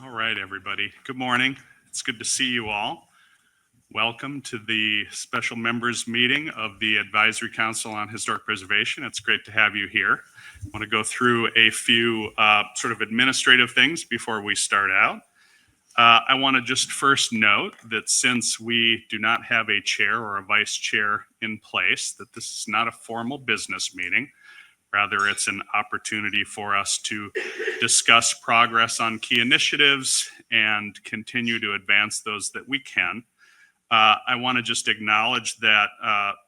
All right, everybody. Good morning. It's good to see you all. Welcome to the special members meeting of the Advisory Council on Historic Preservation. It's great to have you here. I want to go through a few sort of administrative things before we start out. I want to just first note that since we do not have a chair or a vice chair in place, that this is not a formal business meeting. Rather, it's an opportunity for us to discuss progress on key initiatives and continue to advance those that we can. I want to just acknowledge that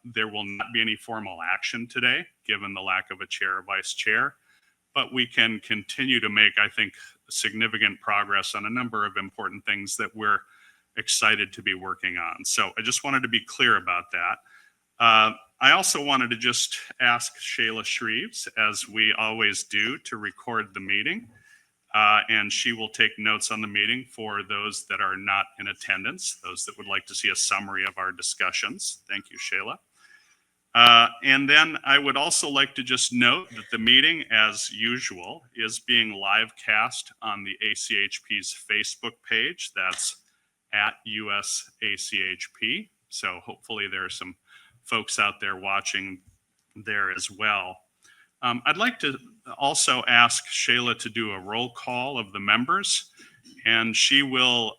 there will not be any formal action today, given the lack of a chair or vice chair, but we can continue to make, I think, significant progress on a number of important things that we're excited to be working on. So I just wanted to be clear about that. I also wanted to just ask Shayla Shreves, as we always do, to record the meeting. And she will take notes on the meeting for those that are not in attendance, those that would like to see a summary of our discussions. Thank you, Shayla. And then I would also like to just note that the meeting, as usual, is being live cast on the ACHP's Facebook page. That's at USACHP. So hopefully there are some folks out there watching there as well. I'd like to also ask Shayla to do a roll call of the members, and she will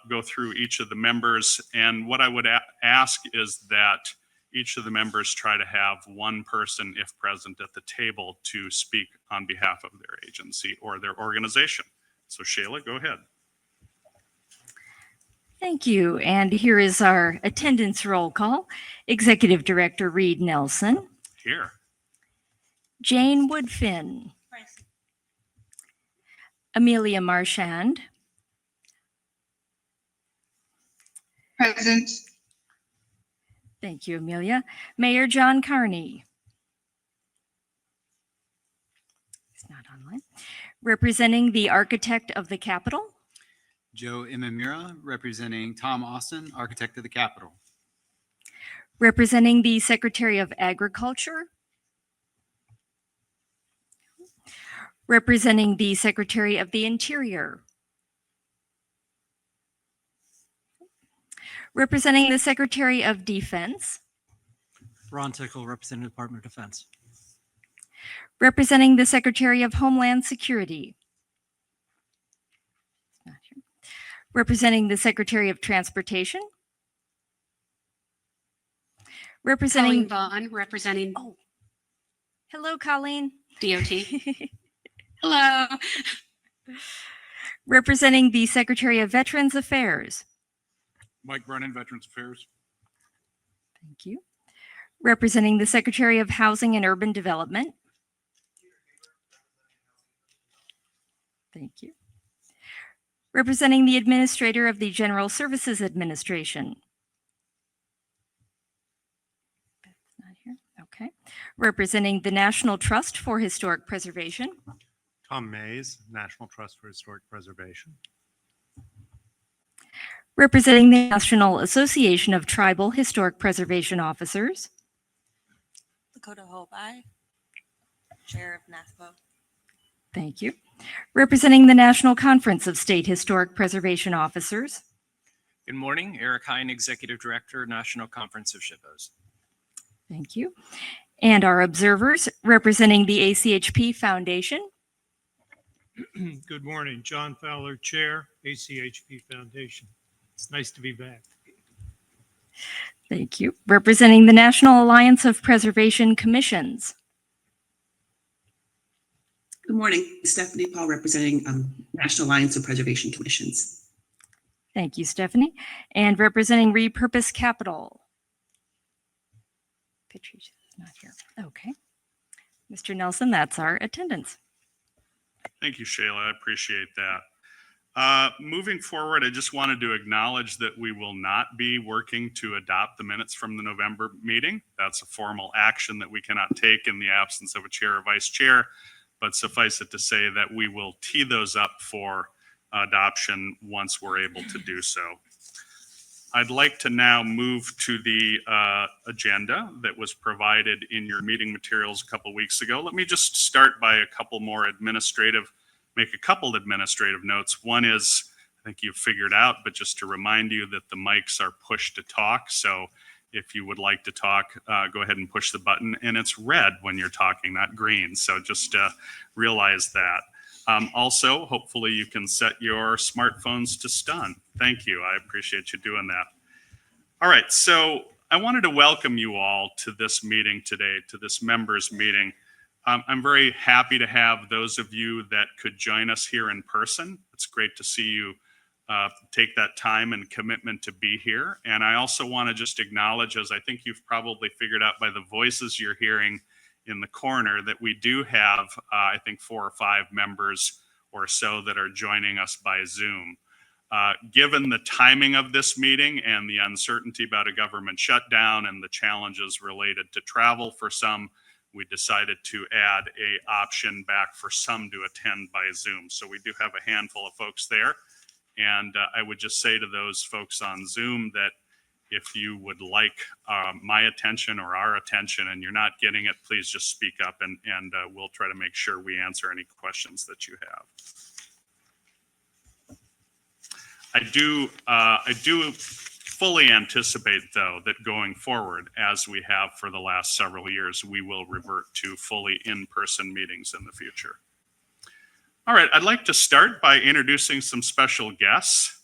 go through each of the members. And what I would ask is that each of the members try to have one person, if present at the table, to speak on behalf of their agency or their organization. So Shayla, go ahead. Thank you. And here is our attendance roll call. Executive Director Reed Nelson. Here. Jane Woodfin. Present. Amelia Marchand. Present. Thank you, Amelia. Mayor John Carney. He's not online. Representing the architect of the Capitol. Joe Imamura, representing Tom Austin, architect of the Capitol. Representing the Secretary of Agriculture. Representing the Secretary of the Interior. Representing the Secretary of Defense. Ron Tickle, representing the Department of Defense. Representing the Secretary of Homeland Security. Not here. Representing the Secretary of Transportation. Representing Colleen Vaughn, representing Oh, hello, Colleen. DOT. Hello. Representing the Secretary of Veterans Affairs. Mike Brennan, Veterans Affairs. Thank you. Representing the Secretary of Housing and Urban Development. Thank you. Representing the Administrator of the General Services Administration. That's not here. Okay. Representing the National Trust for Historic Preservation. Tom Mays, National Trust for Historic Preservation. Representing the National Association of Tribal Historic Preservation Officers. Lakota Hobai, Chair of NASPO. Thank you. Representing the National Conference of State Historic Preservation Officers. Good morning, Eric Hine, Executive Director, National Conference of SHPOs. Thank you. And our observers representing the ACHP Foundation. Good morning, John Fowler, Chair, ACHP Foundation. It's nice to be back. Thank you. Representing the National Alliance of Preservation Commissions. Good morning, Stephanie Paul, representing National Alliance of Preservation Commissions. Thank you, Stephanie. And representing Repurpose Capital. Patricia is not here. Okay. Mr. Nelson, that's our attendance. Thank you, Shayla. I appreciate that. Moving forward, I just wanted to acknowledge that we will not be working to adopt the minutes from the November meeting. That's a formal action that we cannot take in the absence of a chair or vice chair, but suffice it to say that we will tee those up for adoption once we're able to do so. I'd like to now move to the agenda that was provided in your meeting materials a couple weeks ago. Let me just start by a couple more administrative make a couple administrative notes. One is, I think you've figured out, but just to remind you that the mics are push to talk. So if you would like to talk, go ahead and push the button, and it's red when you're talking, not green. So just realize that. Also, hopefully you can set your smartphones to stun. Thank you. I appreciate you doing that. All right. So I wanted to welcome you all to this meeting today, to this members meeting. I'm very happy to have those of you that could join us here in person. It's great to see you take that time and commitment to be here. And I also want to just acknowledge, as I think you've probably figured out by the voices you're hearing in the corner, that we do have, I think, 4 or 5 members or so that are joining us by Zoom. Given the timing of this meeting and the uncertainty about a government shutdown and the challenges related to travel for some, we decided to add an option back for some to attend by Zoom. So we do have a handful of folks there. And I would just say to those folks on Zoom that if you would like my attention or our attention and you're not getting it, please just speak up and we'll try to make sure we answer any questions that you have. I do fully anticipate, though, that going forward, as we have for the last several years, we will revert to fully in-person meetings in the future. All right, I'd like to start by introducing some special guests.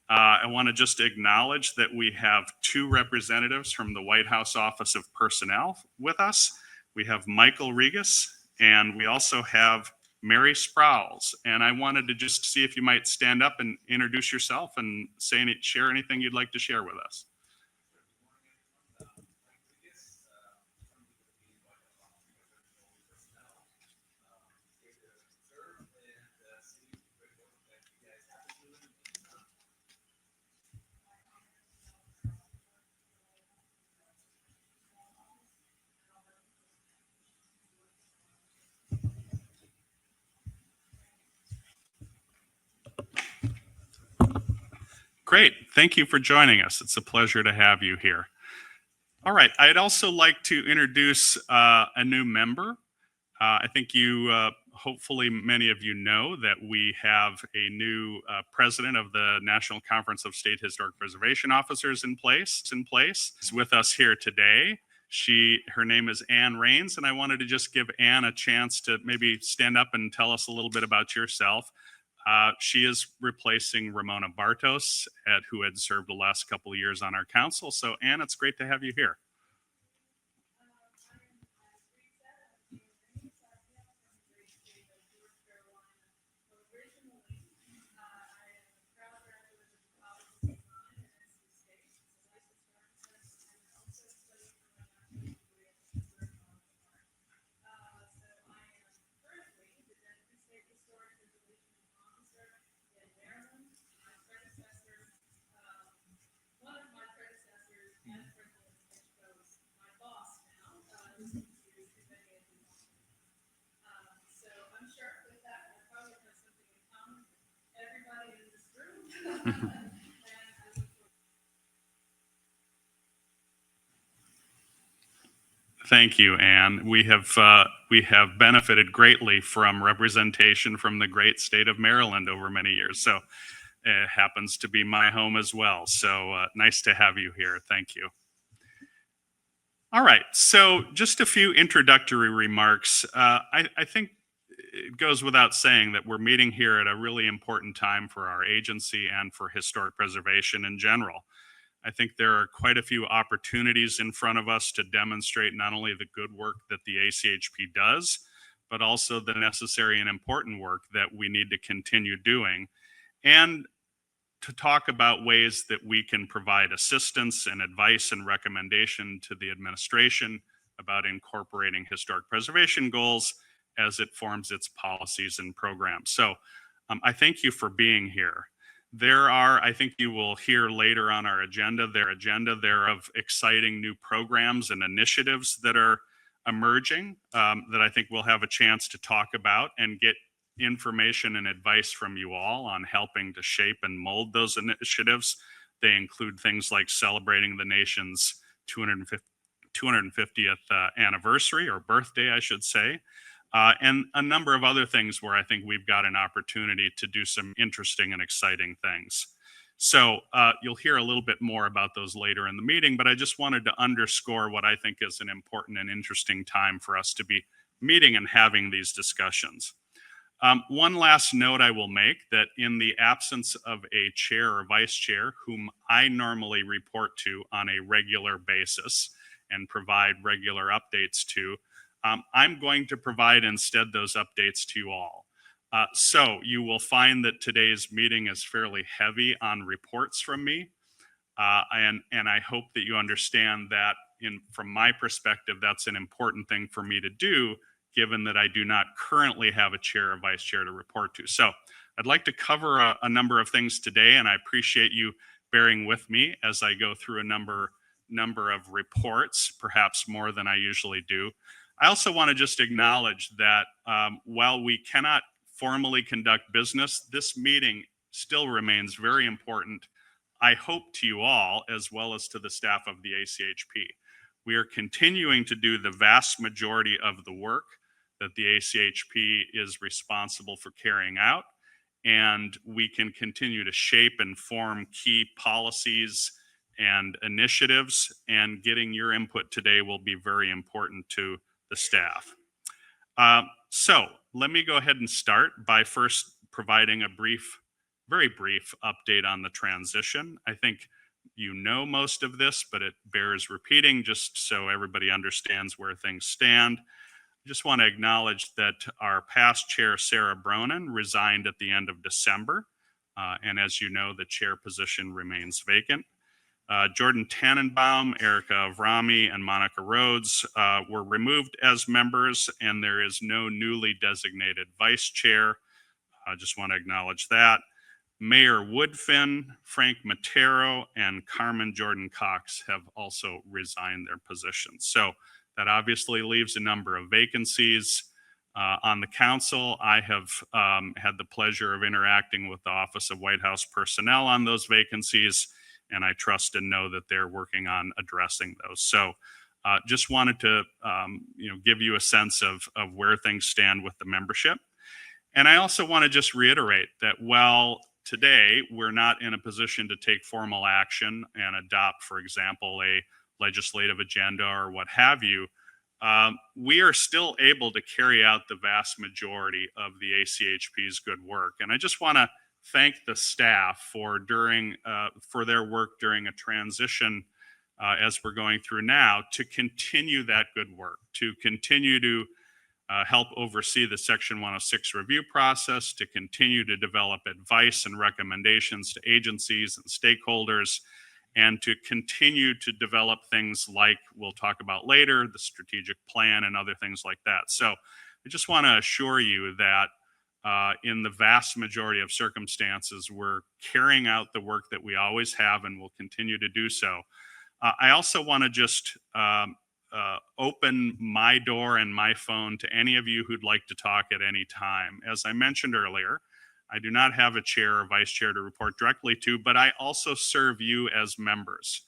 I want to just acknowledge that we have 2 representatives from the White House Office of Personnel with us. We have Michael Regas, and we also have Mary Sproul's. And I wanted to just see if you might stand up and introduce yourself and share anything you'd like to share with us. Great. Thank you for joining us. It's a pleasure to have you here. All right. I'd also like to introduce a new member. I think hopefully many of you know that we have a new president of the National Conference of State Historic Preservation Officers in place. Is with us here today. Her name is Ann Rains, and I wanted to just give Ann a chance to maybe stand up and tell us a little bit about yourself. She is replacing Ramona Bartos, who had served the last couple of years on our council. So, Ann, it's great to have you here. Thank you, Ann. We have benefited greatly from representation from the great state of Maryland over many years. So it happens to be my home as well. So nice to have you here. Thank you. All right. So just a few introductory remarks. I think it goes without saying that we're meeting here at a really important time for our agency and for historic preservation in general. I think there are quite a few opportunities in front of us to demonstrate not only the good work that the ACHP does, but also the necessary and important work that we need to continue doing, and to talk about ways that we can provide assistance and advice and recommendation to the administration about incorporating historic preservation goals as it forms its policies and programs. So I thank you for being here. I think you will hear later on our agenda, there of exciting new programs and initiatives that are emerging that I think we'll have a chance to talk about and get information and advice from you all on helping to shape and mold those initiatives. They include things like celebrating the nation's 250th anniversary, or birthday, I should say. and a number of other things where I think we've got an opportunity to do some interesting and exciting things. So you'll hear a little bit more about those later in the meeting, but I just wanted to underscore what I think is an important and interesting time for us to be meeting and having these discussions. One last note I will make, that in the absence of a chair or vice chair, whom I normally report to on a regular basis and provide regular updates to, I'm going to provide instead those updates to you all. So you will find that today's meeting is fairly heavy on reports from me. And I hope that you understand that from my perspective, that's an important thing for me to do, given that I do not currently have a chair or vice chair to report to. So I'd like to cover a number of things today, and I appreciate you bearing with me as I go through a number of reports, perhaps more than I usually do. I also want to just acknowledge that while we cannot formally conduct business, this meeting still remains very important, I hope, to you all, as well as to the staff of the ACHP. We are continuing to do the vast majority of the work that the ACHP is responsible for carrying out, and we can continue to shape and form key policies and initiatives, and getting your input today will be very important to the staff. So let me go ahead and start by first providing a very brief update on the transition. I think you know most of this, but it bears repeating just so everybody understands where things stand. I just want to acknowledge that our past chair, Sarah Bronin, resigned at the end of December. And as you know, the chair position remains vacant. Jordan Tannenbaum, Erica Avrami, and Monica Rhodes were removed as members, and there is no newly designated vice chair. I just want to acknowledge that. Mayor Woodfin, Frank Matero, and Carmen Jordan Cox have also resigned their positions. So that obviously leaves a number of vacancies on the council. I have had the pleasure of interacting with the Office of White House Personnel on those vacancies, and I trust and know that they're working on addressing those. So just wanted to give you a sense of where things stand with the membership. And I also want to just reiterate that while today we're not in a position to take formal action and adopt, for example, a legislative agenda or what have you, we are still able to carry out the vast majority of the ACHP's good work. And I just want to thank the staff for their work during a transition as we're going through now, to continue that good work, to continue to help oversee the Section 106 review process, to continue to develop advice and recommendations to agencies and stakeholders, and to continue to develop things like we'll talk about later, the strategic plan and other things like that. So I just want to assure you that in the vast majority of circumstances, we're carrying out the work that we always have and will continue to do so. I also want to just open my door and my phone to any of you who'd like to talk at any time. As I mentioned earlier, I do not have a chair or vice chair to report directly to, but I also serve you as members.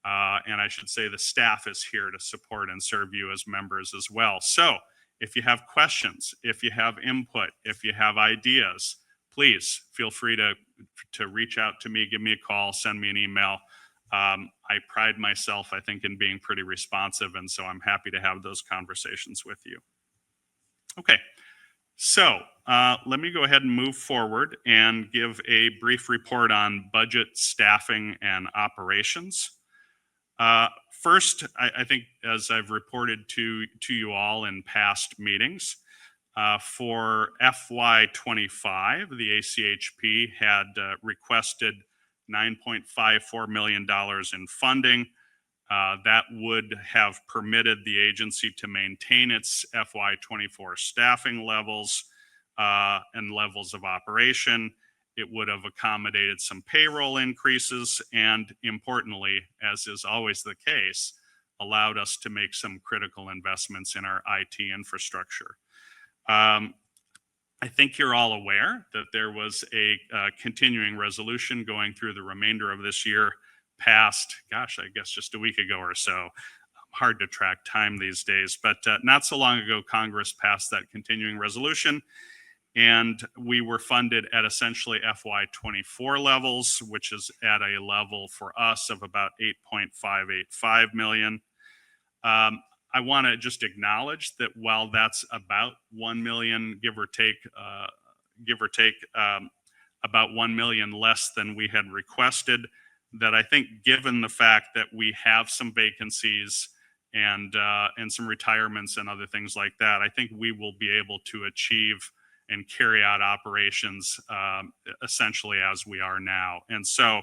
And I should say the staff is here to support and serve you as members as well. So if you have questions, if you have input, if you have ideas, please feel free to reach out to me, give me a call, send me an email. I pride myself, I think, in being pretty responsive, and so I'm happy to have those conversations with you. Okay, so let me go ahead and move forward and give a brief report on budget, staffing, and operations. First, I think, as I've reported to you all in past meetings, for FY25, the ACHP had requested $9.54 million in funding. That would have permitted the agency to maintain its FY24 staffing levels and levels of operation. It would have accommodated some payroll increases, and importantly, as is always the case, allowed us to make some critical investments in our IT infrastructure. I think you're all aware that there was a continuing resolution going through the remainder of this year, passed, gosh, I guess just a week ago or so, hard to track time these days, but not so long ago, Congress passed that continuing resolution, and we were funded at essentially FY24 levels, which is at a level for us of about 8.585 million. I want to just acknowledge that while that's about 1 million, give or take, about 1 million less than we had requested, that I think given the fact that we have some vacancies and some retirements and other things like that, I think we will be able to achieve and carry out operations essentially as we are now. And so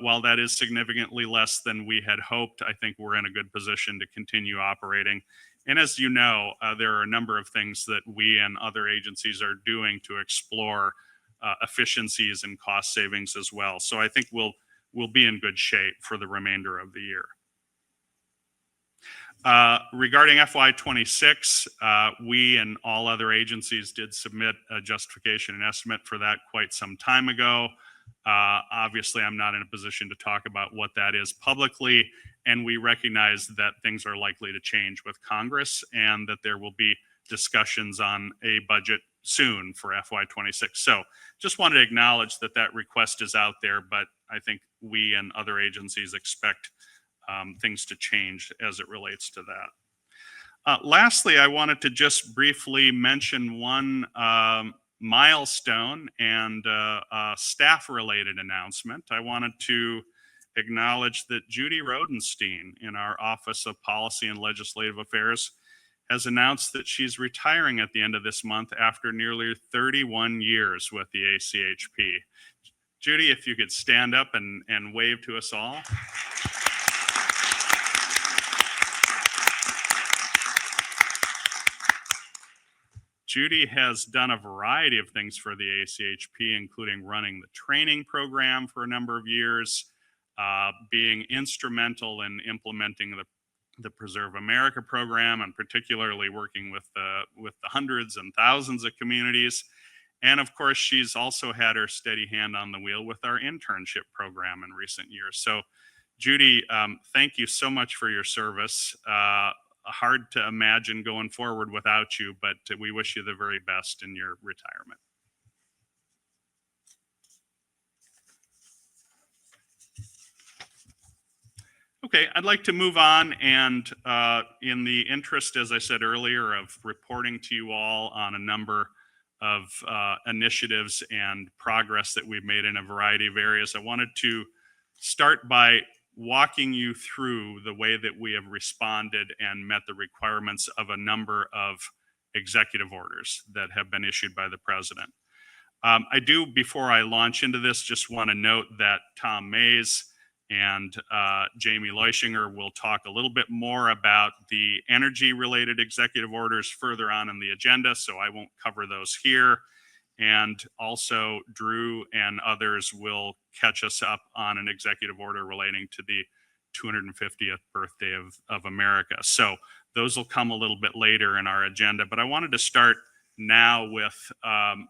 while that is significantly less than we had hoped, I think we're in a good position to continue operating. And as you know, there are a number of things that we and other agencies are doing to explore efficiencies and cost savings as well. So I think we'll be in good shape for the remainder of the year. Regarding FY26, we and all other agencies did submit a justification and estimate for that quite some time ago. Obviously, I'm not in a position to talk about what that is publicly, and we recognize that things are likely to change with Congress and that there will be discussions on a budget soon for FY26. So just wanted to acknowledge that that request is out there, but I think we and other agencies expect things to change as it relates to that. Lastly, I wanted to just briefly mention one milestone and staff-related announcement. I wanted to acknowledge that Judy Rodenstein in our Office of Policy and Legislative Affairs has announced that she's retiring at the end of this month after nearly 31 years with the ACHP. Judy, if you could stand up and wave to us all. Judy has done a variety of things for the ACHP, including running the training program for a number of years, being instrumental in implementing the Preserve America program, and particularly working with the hundreds and thousands of communities. And of course, she's also had her steady hand on the wheel with our internship program in recent years. So Judy, thank you so much for your service. Hard to imagine going forward without you, but we wish you the very best in your retirement. Okay, I'd like to move on, and in the interest, as I said earlier, of reporting to you all on a number of initiatives and progress that we've made in a variety of areas, I wanted to start by walking you through the way that we have responded and met the requirements of a number of executive orders that have been issued by the president. I do, before I launch into this, just want to note that Tom Mays and Jamie Leuschinger will talk a little bit more about the energy-related executive orders further on in the agenda, so I won't cover those here. And also Drew and others will catch us up on an executive order relating to the 250th birthday of America. So those will come a little bit later in our agenda, but I wanted to start now with an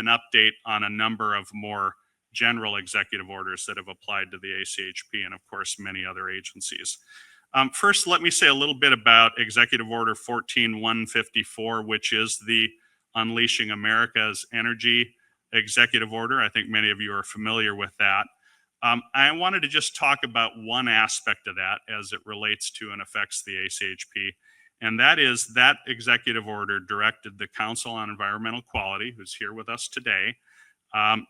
update on a number of more general executive orders that have applied to the ACHP and of course many other agencies. First, let me say a little bit about Executive Order 14154, which is the Unleashing America's Energy Executive Order. I think many of you are familiar with that. I wanted to just talk about one aspect of that as it relates to and affects the ACHP, and that is that executive order directed the Council on Environmental Quality, who's here with us today,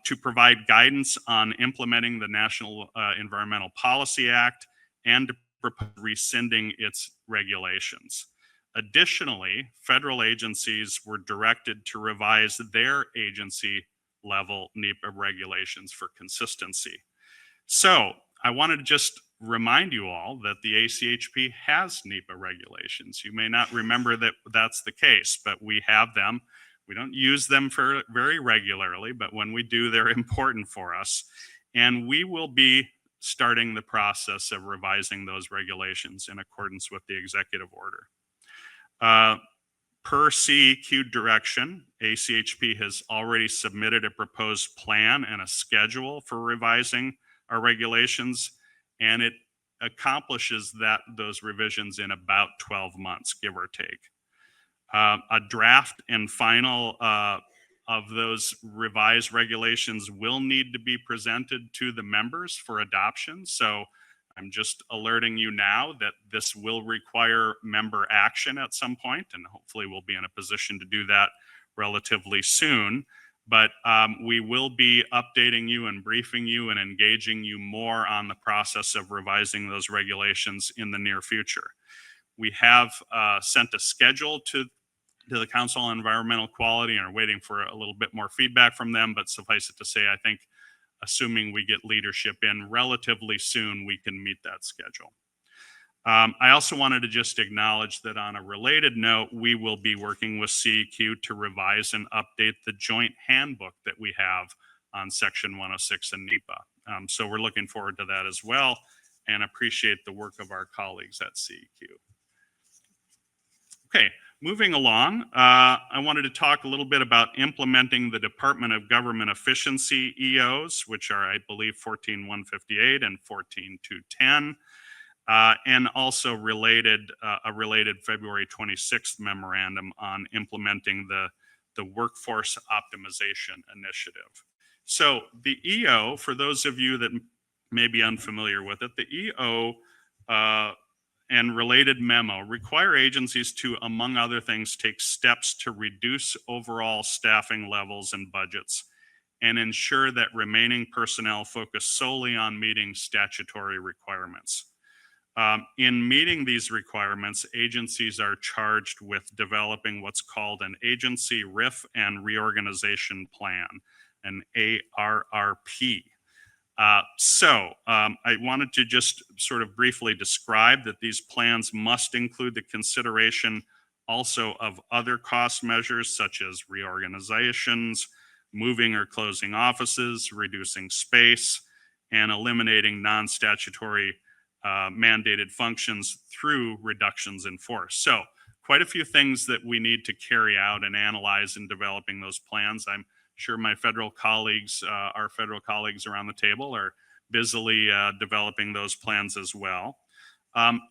to provide guidance on implementing the National Environmental Policy Act and to propose rescinding its regulations. Additionally, federal agencies were directed to revise their agency level NEPA regulations for consistency. So I wanted to just remind you all that the ACHP has NEPA regulations. You may not remember that that's the case, but we have them. We don't use them very regularly, but when we do, they're important for us. And we will be starting the process of revising those regulations in accordance with the executive order. Per CEQ direction, ACHP has already submitted a proposed plan and a schedule for revising our regulations, and it accomplishes those revisions in about 12 months, give or take. A draft and final of those revised regulations will need to be presented to the members for adoption. So I'm just alerting you now that this will require member action at some point, and hopefully we'll be in a position to do that relatively soon. But we will be updating you and briefing you and engaging you more on the process of revising those regulations in the near future. We have sent a schedule to the Council on Environmental Quality and are waiting for a little bit more feedback from them, but suffice it to say, I think assuming we get leadership in relatively soon, we can meet that schedule. I also wanted to just acknowledge that on a related note, we will be working with CEQ to revise and update the joint handbook that we have on Section 106 and NEPA. So we're looking forward to that as well and appreciate the work of our colleagues at CEQ. Okay, moving along, I wanted to talk a little bit about implementing the Department of Government Efficiency EOs, which are, I believe, 14158 and 14210. And also a related February 26th memorandum on implementing the workforce optimization initiative. So the EO, for those of you that may be unfamiliar with it, the EO and related memo require agencies to, among other things, take steps to reduce overall staffing levels and budgets and ensure that remaining personnel focus solely on meeting statutory requirements. In meeting these requirements, agencies are charged with developing what's called an agency RIF and reorganization plan, an ARRP. I wanted to just sort of briefly describe that these plans must include the consideration also of other cost measures such as reorganizations, moving or closing offices, reducing space, and eliminating non-statutory mandated functions through reductions in force. So quite a few things that we need to carry out and analyze in developing those plans. I'm sure my federal colleagues, our federal colleagues around the table are busily developing those plans as well.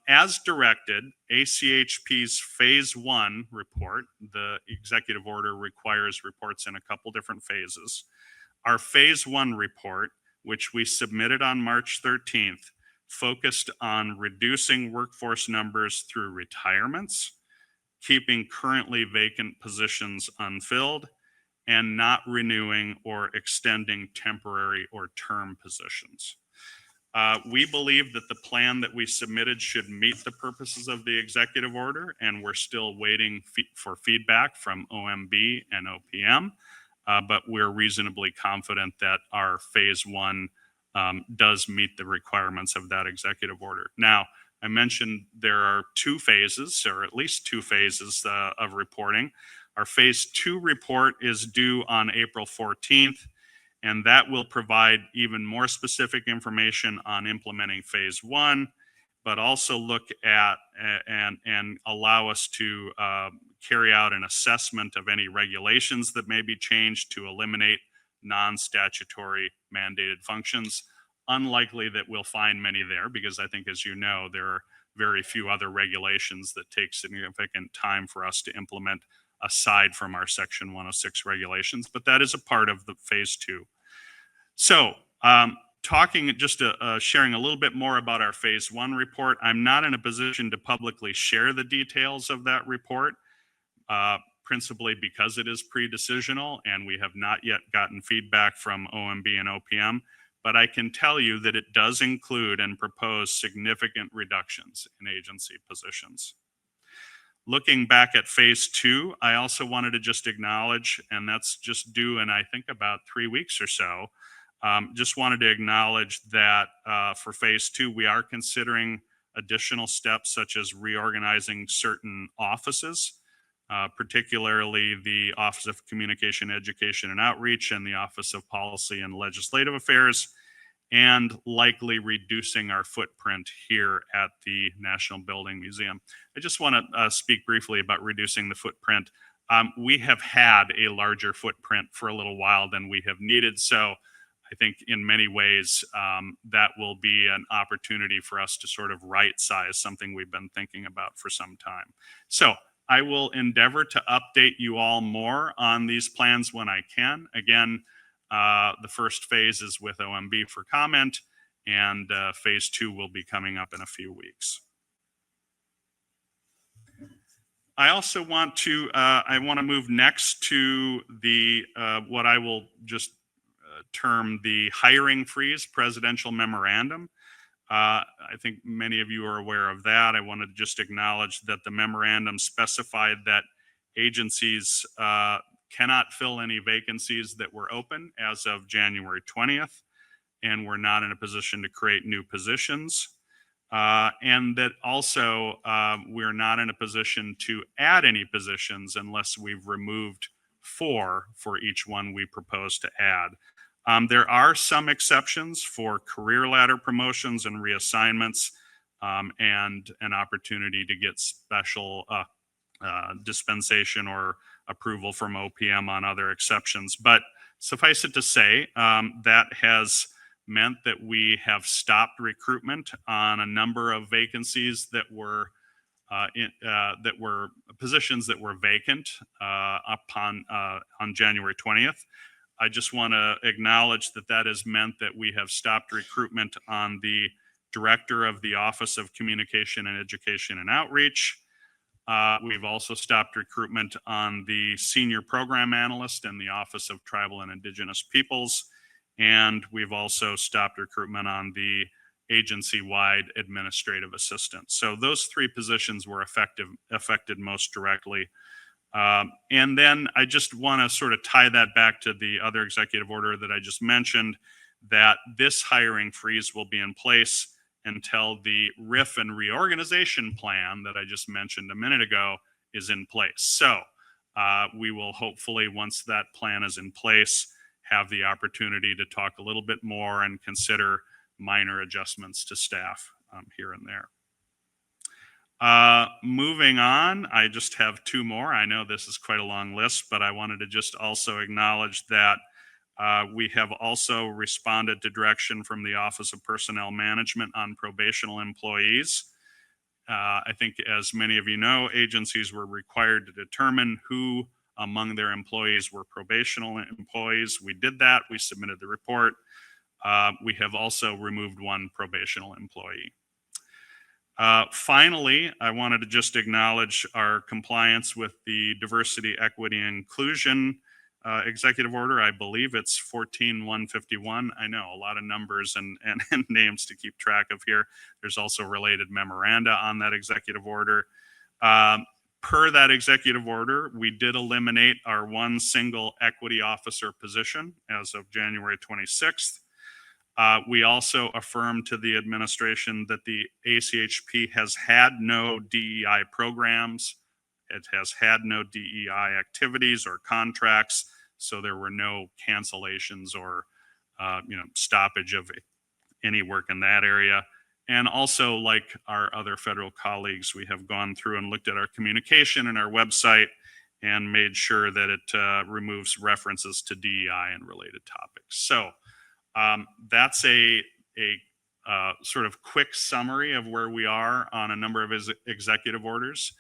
As directed, ACHP's Phase 1 report, the executive order requires reports in a couple different phases. Our Phase 1 report, which we submitted on March 13th, focused on reducing workforce numbers through retirements, keeping currently vacant positions unfilled, and not renewing or extending temporary or term positions. We believe that the plan that we submitted should meet the purposes of the executive order, and we're still waiting for feedback from OMB and OPM, but we're reasonably confident that our Phase 1 does meet the requirements of that executive order. Now, I mentioned there are two phases, or at least two phases of reporting. Our Phase 2 report is due on April 14th, and that will provide even more specific information on implementing Phase 1, but also look at and allow us to carry out an assessment of any regulations that may be changed to eliminate non-statutory mandated functions. Unlikely that we'll find many there because I think, as you know, there are very few other regulations that take significant time for us to implement aside from our Section 106 regulations, but that is a part of the Phase 2. So sharing a little bit more about our Phase 1 report, I'm not in a position to publicly share the details of that report, principally because it is pre-decisional and we have not yet gotten feedback from OMB and OPM, but I can tell you that it does include and propose significant reductions in agency positions. Looking back at Phase 2, I also wanted to just acknowledge, and that's just due in I think about 3 weeks or so, just wanted to acknowledge that for Phase 2, we are considering additional steps such as reorganizing certain offices, particularly the Office of Communication, Education, and Outreach and the Office of Policy and Legislative Affairs, and likely reducing our footprint here at the National Building Museum. I just want to speak briefly about reducing the footprint. We have had a larger footprint for a little while than we have needed, so I think in many ways, that will be an opportunity for us to sort of right-size something we've been thinking about for some time. So I will endeavor to update you all more on these plans when I can. Again, the first phase is with OMB for comment, and phase 2 will be coming up in a few weeks. I also want to move next to the what I will just term the hiring freeze presidential memorandum. I think many of you are aware of that. I want to just acknowledge that the memorandum specified that agencies cannot fill any vacancies that were open as of January 20th, and we're not in a position to create new positions. And that also we're not in a position to add any positions unless we've removed 4 for each one we propose to add. There are some exceptions for career ladder promotions and reassignments, and an opportunity to get special dispensation or approval from OPM on other exceptions. But suffice it to say, that has meant that we have stopped recruitment on a number of vacancies that were positions that were vacant on January 20th. I just want to acknowledge that that has meant that we have stopped recruitment on the director of the Office of Communication and Education and Outreach. We've also stopped recruitment on the senior program analyst in the Office of Tribal and Indigenous Peoples. And we've also stopped recruitment on the agency-wide administrative assistant. So those 3 positions were affected most directly. And then I just want to sort of tie that back to the other executive order that I just mentioned, that this hiring freeze will be in place until the RIF and reorganization plan that I just mentioned a minute ago is in place. So we will hopefully, once that plan is in place, have the opportunity to talk a little bit more and consider minor adjustments to staff here and there. Moving on, I just have 2 more. I know this is quite a long list, but I wanted to just also acknowledge that we have also responded to direction from the Office of Personnel Management on probational employees. I think, as many of you know, agencies were required to determine who among their employees were probational employees. We did that. We submitted the report. We have also removed 1 probational employee. Finally, I wanted to just acknowledge our compliance with the Diversity, Equity, and Inclusion executive order. I believe it's 14-151. I know, a lot of numbers and names to keep track of here. There's also related memoranda on that executive order. Per that executive order, we did eliminate our 1 single equity officer position as of January 26th. We also affirmed to the administration that the ACHP has had no DEI programs. It has had no DEI activities or contracts, so there were no cancellations or stoppage of any work in that area. And also, like our other federal colleagues, we have gone through and looked at our communication and our website and made sure that it removes references to DEI and related topics. So that's a sort of quick summary of where we are on a number of executive orders.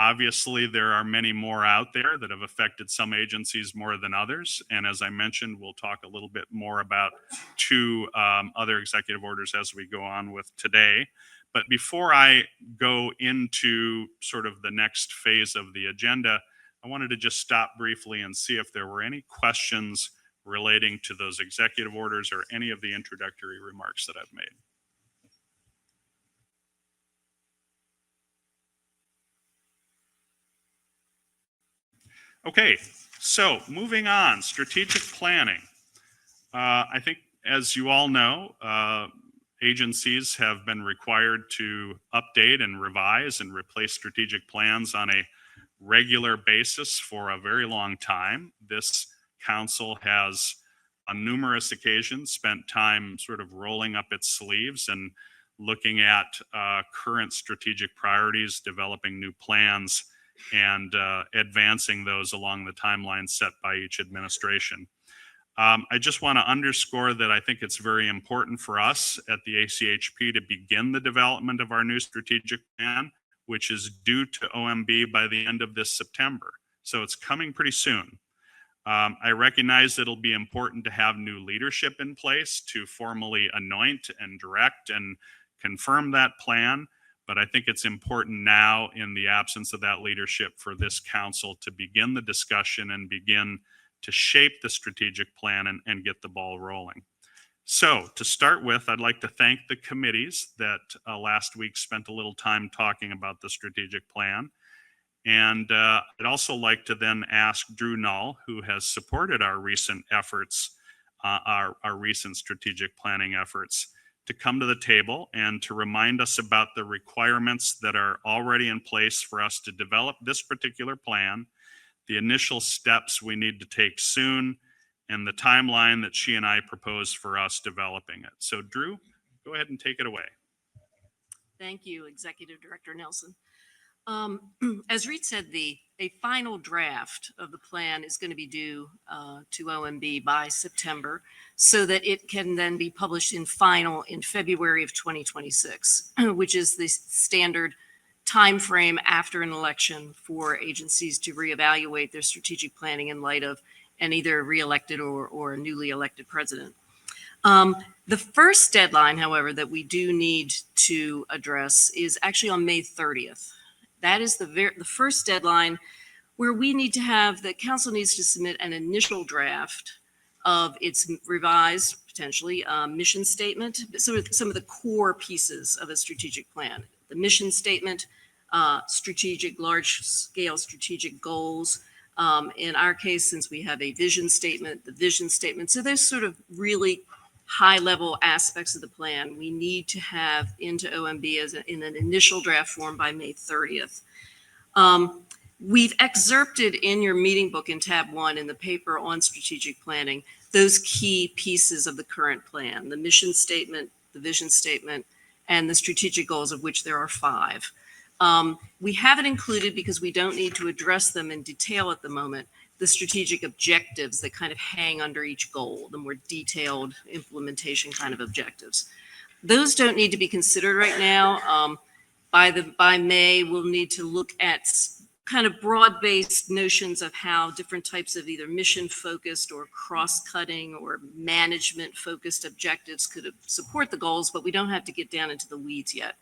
Obviously, there are many more out there that have affected some agencies more than others. And as I mentioned, we'll talk a little bit more about 2 other executive orders as we go on with today. But before I go into sort of the next phase of the agenda, I wanted to just stop briefly and see if there were any questions relating to those executive orders or any of the introductory remarks that I've made. Okay, so moving on, strategic planning. I think, as you all know, agencies have been required to update and revise and replace strategic plans on a regular basis for a very long time. This council has, on numerous occasions, spent time sort of rolling up its sleeves and looking at current strategic priorities, developing new plans, and advancing those along the timeline set by each administration. I just want to underscore that I think it's very important for us at the ACHP to begin the development of our new strategic plan, which is due to OMB by the end of this September. So it's coming pretty soon. I recognize it'll be important to have new leadership in place to formally anoint and direct and confirm that plan. But I think it's important now, in the absence of that leadership, for this council to begin the discussion and begin to shape the strategic plan and get the ball rolling. So to start with, I'd like to thank the committees that last week spent a little time talking about the strategic plan. And I'd also like to then ask Drew Null, who has supported our recent efforts, our recent strategic planning efforts, to come to the table and to remind us about the requirements that are already in place for us to develop this particular plan, the initial steps we need to take soon, and the timeline that she and I propose for us developing it. So Drew, go ahead and take it away. Thank you, Executive Director Nelson. As Reed said, a final draft of the plan is going to be due to OMB by September, so that it can then be published in February of 2026, which is the standard time frame after an election for agencies to reevaluate their strategic planning in light of an either reelected or a newly elected president. The first deadline, however, that we do need to address is actually on May 30th. That is the first deadline where we need to have, the council needs to submit an initial draft of its revised, potentially, mission statement, some of the core pieces of a strategic plan. The mission statement, large-scale strategic goals. In our case, since we have a vision statement, the vision statement. So there's sort of really high-level aspects of the plan we need to have into OMB in an initial draft form by May 30th. We've excerpted in your meeting book in tab 1 in the paper on strategic planning those key pieces of the current plan: the mission statement, the vision statement, and the strategic goals, of which there are 5. We haven't included, because we don't need to address them in detail at the moment, the strategic objectives that kind of hang under each goal, the more detailed implementation kind of objectives. Those don't need to be considered right now. By May, we'll need to look at kind of broad-based notions of how different types of either mission-focused or cross-cutting or management-focused objectives could support the goals, but we don't have to get down into the weeds yet.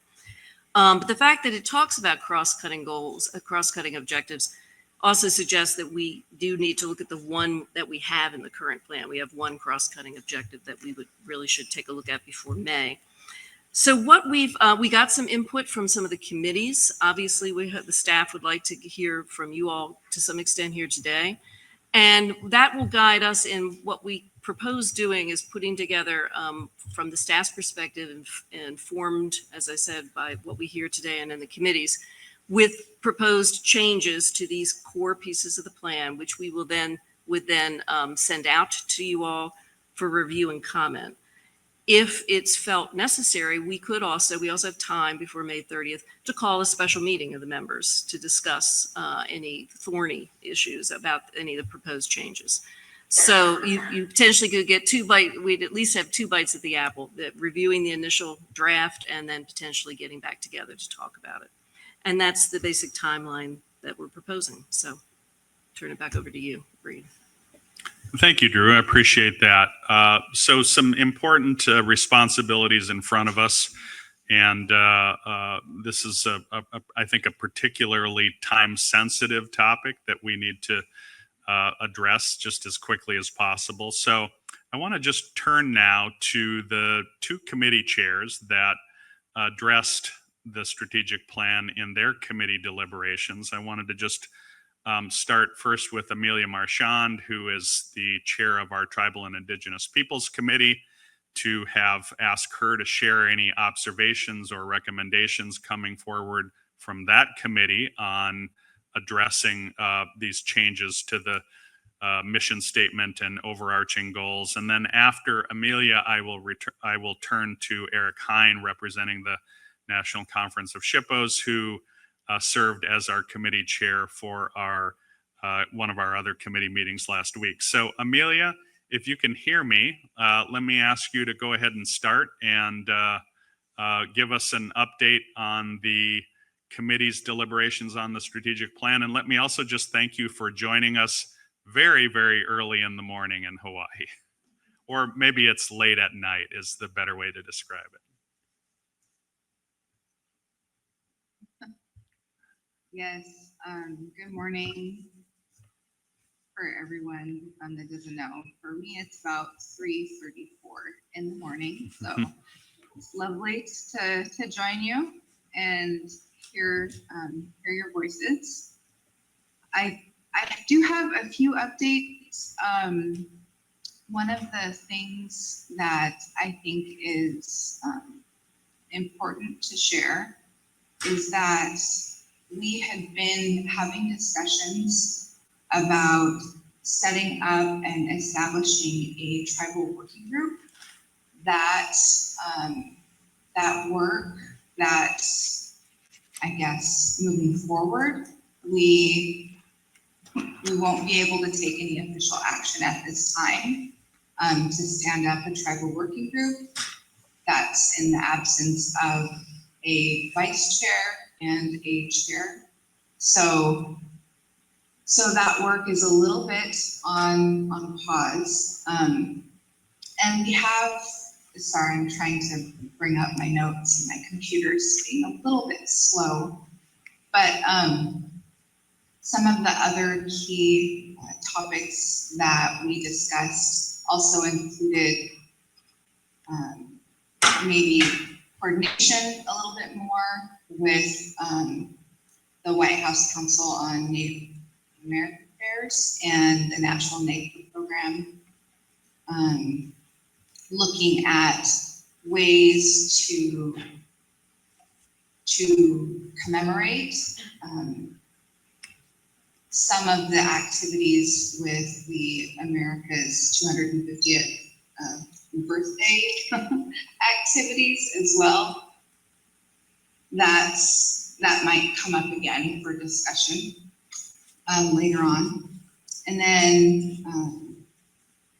But the fact that it talks about cross-cutting goals, cross-cutting objectives, also suggests that we do need to look at the one that we have in the current plan. We have one cross-cutting objective that we really should take a look at before May. So what we got some input from some of the committees. Obviously, the staff would like to hear from you all to some extent here today. And that will guide us in what we propose doing, is putting together, from the staff's perspective, informed, as I said, by what we hear today and in the committees, with proposed changes to these core pieces of the plan, which we would then send out to you all for review and comment. If it's felt necessary, we also have time before May 30th to call a special meeting of the members to discuss any thorny issues about any of the proposed changes. So you potentially could get we'd at least have 2 bites at the apple, reviewing the initial draft and then potentially getting back together to talk about it. And that's the basic timeline that we're proposing. So turn it back over to you, Reed. Thank you, Drew. I appreciate that. So some important responsibilities in front of us. And this is, I think, a particularly time-sensitive topic that we need to address just as quickly as possible. So I want to just turn now to the 2 committee chairs that addressed the strategic plan in their committee deliberations. I wanted to just start first with Amelia Marchand, who is the chair of our Tribal and Indigenous Peoples Committee, to have asked her to share any observations or recommendations coming forward from that committee on addressing these changes to the mission statement and overarching goals. And then after Amelia, I will turn to Eric Hine, representing the National Conference of SHPOs, who served as our committee chair for our one of our other committee meetings last week. So Amelia, if you can hear me, let me ask you to go ahead and start and give us an update on the committee's deliberations on the strategic plan. And let me also just thank you for joining us very, very early in the morning in Hawaii. Or maybe it's late at night is the better way to describe it. Yes, good morning for everyone that doesn't know. For me, it's about 3:34 in the morning, so it's lovely to join you and hear your voices. I do have a few updates. One of the things that I think is important to share is that we had been having discussions about setting up and establishing a tribal working group. That work, that I guess moving forward, we won't be able to take any official action at this time to stand up a tribal working group. That's in the absence of a vice chair and a chair. So that work is a little bit on pause. And we have, sorry, I'm trying to bring up my notes and my computer's being a little bit slow, but some of the other key topics that we discussed also included maybe coordination a little bit more with the White House Council on Native American Affairs and the National Native Program, looking at ways to commemorate some of the activities with the America's 250th birthday activities as well. That might come up again for discussion later on. And then,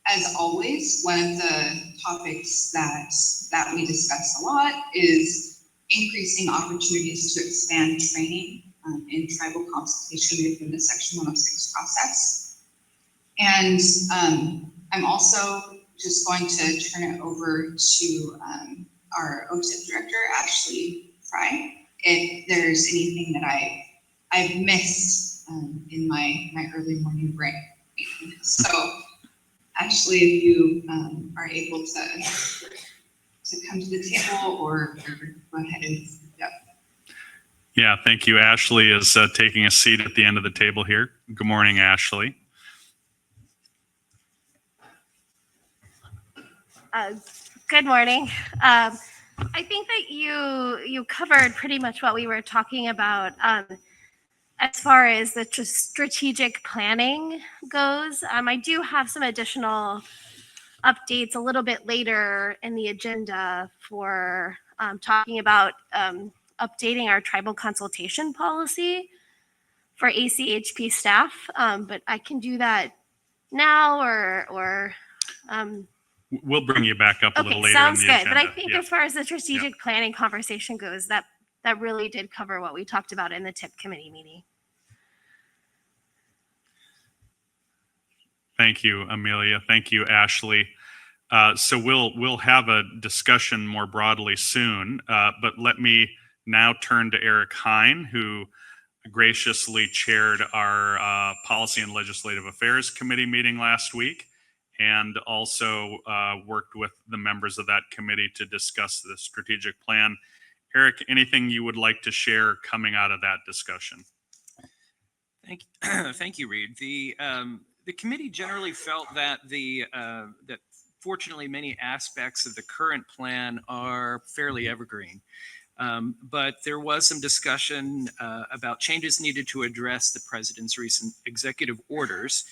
as always, one of the topics that we discuss a lot is increasing opportunities to expand training in tribal consultation within the Section 106 process. And I'm also just going to turn it over to our OTIP director, Ashley Fry, if there's anything that I've missed in my early morning break. So Ashley, if you are able to come to the table or go ahead and speak up. Yeah, thank you. Ashley is taking a seat at the end of the table here. Good morning, Ashley. Good morning. I think that you covered pretty much what we were talking about as far as the strategic planning goes. I do have some additional updates a little bit later in the agenda for talking about updating our tribal consultation policy for ACHP staff, but I can do that now or we'll bring you back up a little later sounds in the good. agenda. But I think as far as the strategic planning conversation goes, that really did cover what we talked about in the TIP committee meeting. Thank you, Amelia. Thank you, Ashley. So we'll have a discussion more broadly soon, but let me now turn to Eric Hine, who graciously chaired our Policy and Legislative Affairs Committee meeting last week, and also worked with the members of that committee to discuss the strategic plan. Eric, anything you would like to share coming out of that discussion? Thank you, Reed. The committee generally felt that that fortunately many aspects of the current plan are fairly evergreen. But there was some discussion about changes needed to address the president's recent executive orders,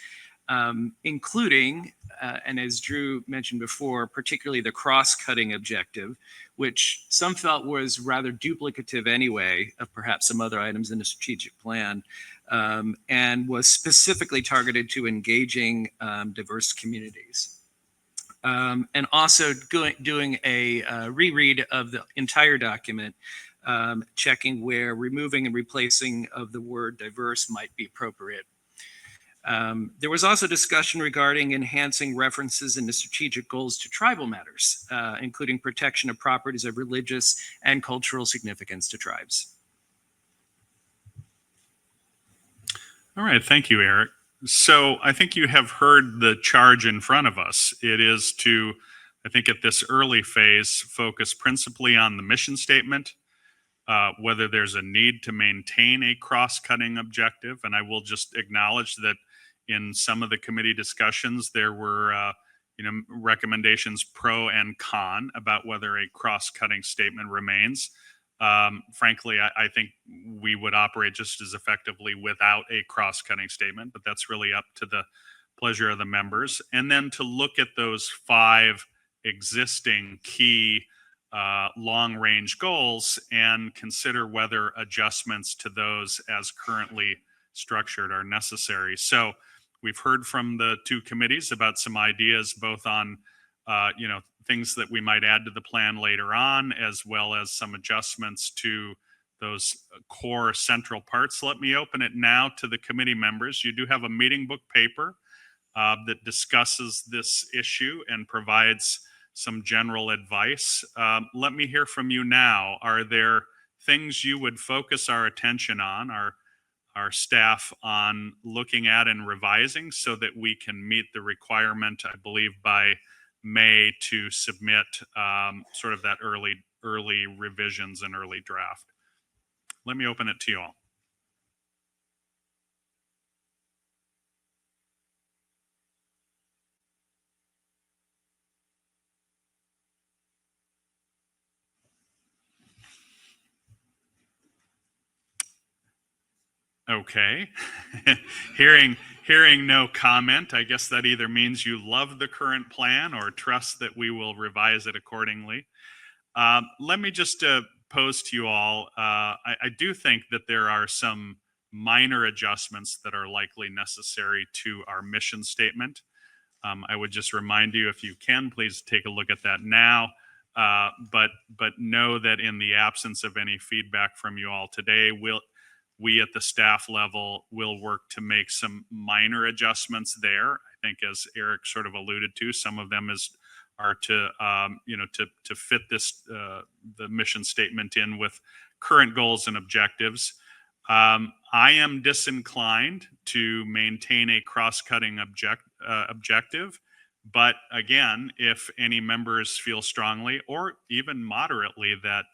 including, and as Drew mentioned before, particularly the cross-cutting objective, which some felt was rather duplicative anyway of perhaps some other items in the strategic plan, and was specifically targeted to engaging diverse communities. and also doing a reread of the entire document, checking where removing and replacing of the word diverse might be appropriate. There was also discussion regarding enhancing references in the strategic goals to tribal matters, including protection of properties of religious and cultural significance to tribes. All right, thank you, Eric. So I think you have heard the charge in front of us. It is to, I think at this early phase, focus principally on the mission statement, whether there's a need to maintain a cross-cutting objective. And I will just acknowledge that in some of the committee discussions, there were recommendations pro and con about whether a cross-cutting statement remains. Frankly, I think we would operate just as effectively without a cross-cutting statement, but that's really up to the pleasure of the members. And then to look at those 5 existing key long-range goals and consider whether adjustments to those as currently structured are necessary. So we've heard from the 2 committees about some ideas both on things that we might add to the plan later on, as well as some adjustments to those core central parts. Let me open it now to the committee members. You do have a meeting book paper that discusses this issue and provides some general advice. Let me hear from you now. Are there things you would focus our attention on, our staff on looking at and revising so that we can meet the requirement, I believe, by May to submit sort of that early revisions and early draft? Let me open it to you all. Okay. Hearing no comment, I guess that either means you love the current plan or trust that we will revise it accordingly. Let me just pose to you all, I do think that there are some minor adjustments that are likely necessary to our mission statement. I would just remind you, if you can, please take a look at that now. But know that in the absence of any feedback from you all today, we at the staff level will work to make some minor adjustments there. I think, as Eric sort of alluded to, some of them are to fit this the mission statement in with current goals and objectives. I am disinclined to maintain a cross-cutting objective, but again, if any members feel strongly or even moderately that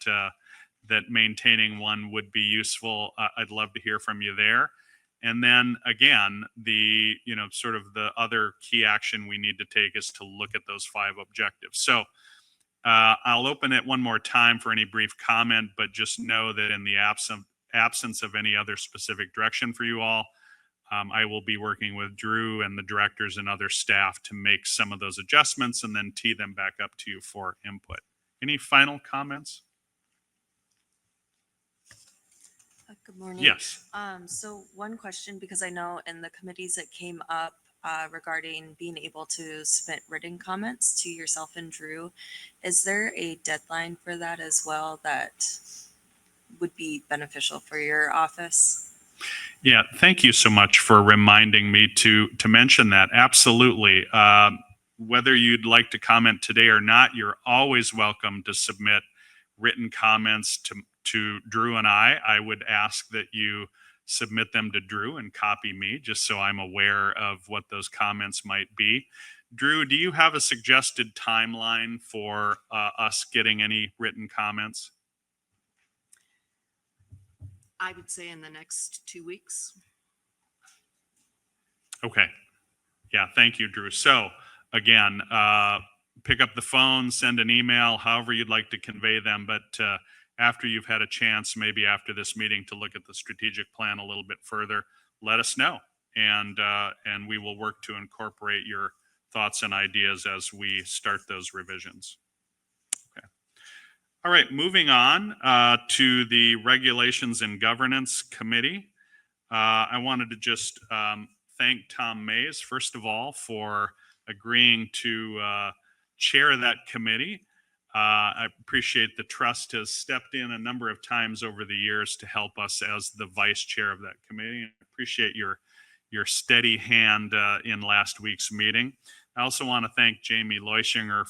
maintaining one would be useful, I'd love to hear from you there. And then again, the sort of the other key action we need to take is to look at those 5 objectives. So I'll open it one more time for any brief comment, but just know that in the absence of any other specific direction for you all, I will be working with Drew and the directors and other staff to make some of those adjustments and then tee them back up to you for input. Any final comments? Good morning. Yes. So one question, because I know in the committees it came up regarding being able to submit written comments to yourself and Drew. Is there a deadline for that as well that would be beneficial for your office? Yeah, thank you so much for reminding me to mention that. Absolutely. Whether you'd like to comment today or not, you're always welcome to submit written comments to Drew and I would ask that you submit them to Drew and copy me, just so I'm aware of what those comments might be. Drew, do you have a suggested timeline for us getting any written comments? I would say in the next 2 weeks. Okay. Yeah, thank you, Drew. So again, pick up the phone, send an email, however you'd like to convey them, but after you've had a chance, maybe after this meeting, to look at the strategic plan a little bit further, let us know. And we will work to incorporate your thoughts and ideas as we start those revisions. Okay. All right, moving on to the Regulations and Governance Committee. I wanted to just thank Tom Mays, first of all, for agreeing to chair of that committee. I appreciate the trust has stepped in a number of times over the years to help us as the vice chair of that committee. I appreciate your steady hand in last week's meeting. I also want to thank Jamie Leuschinger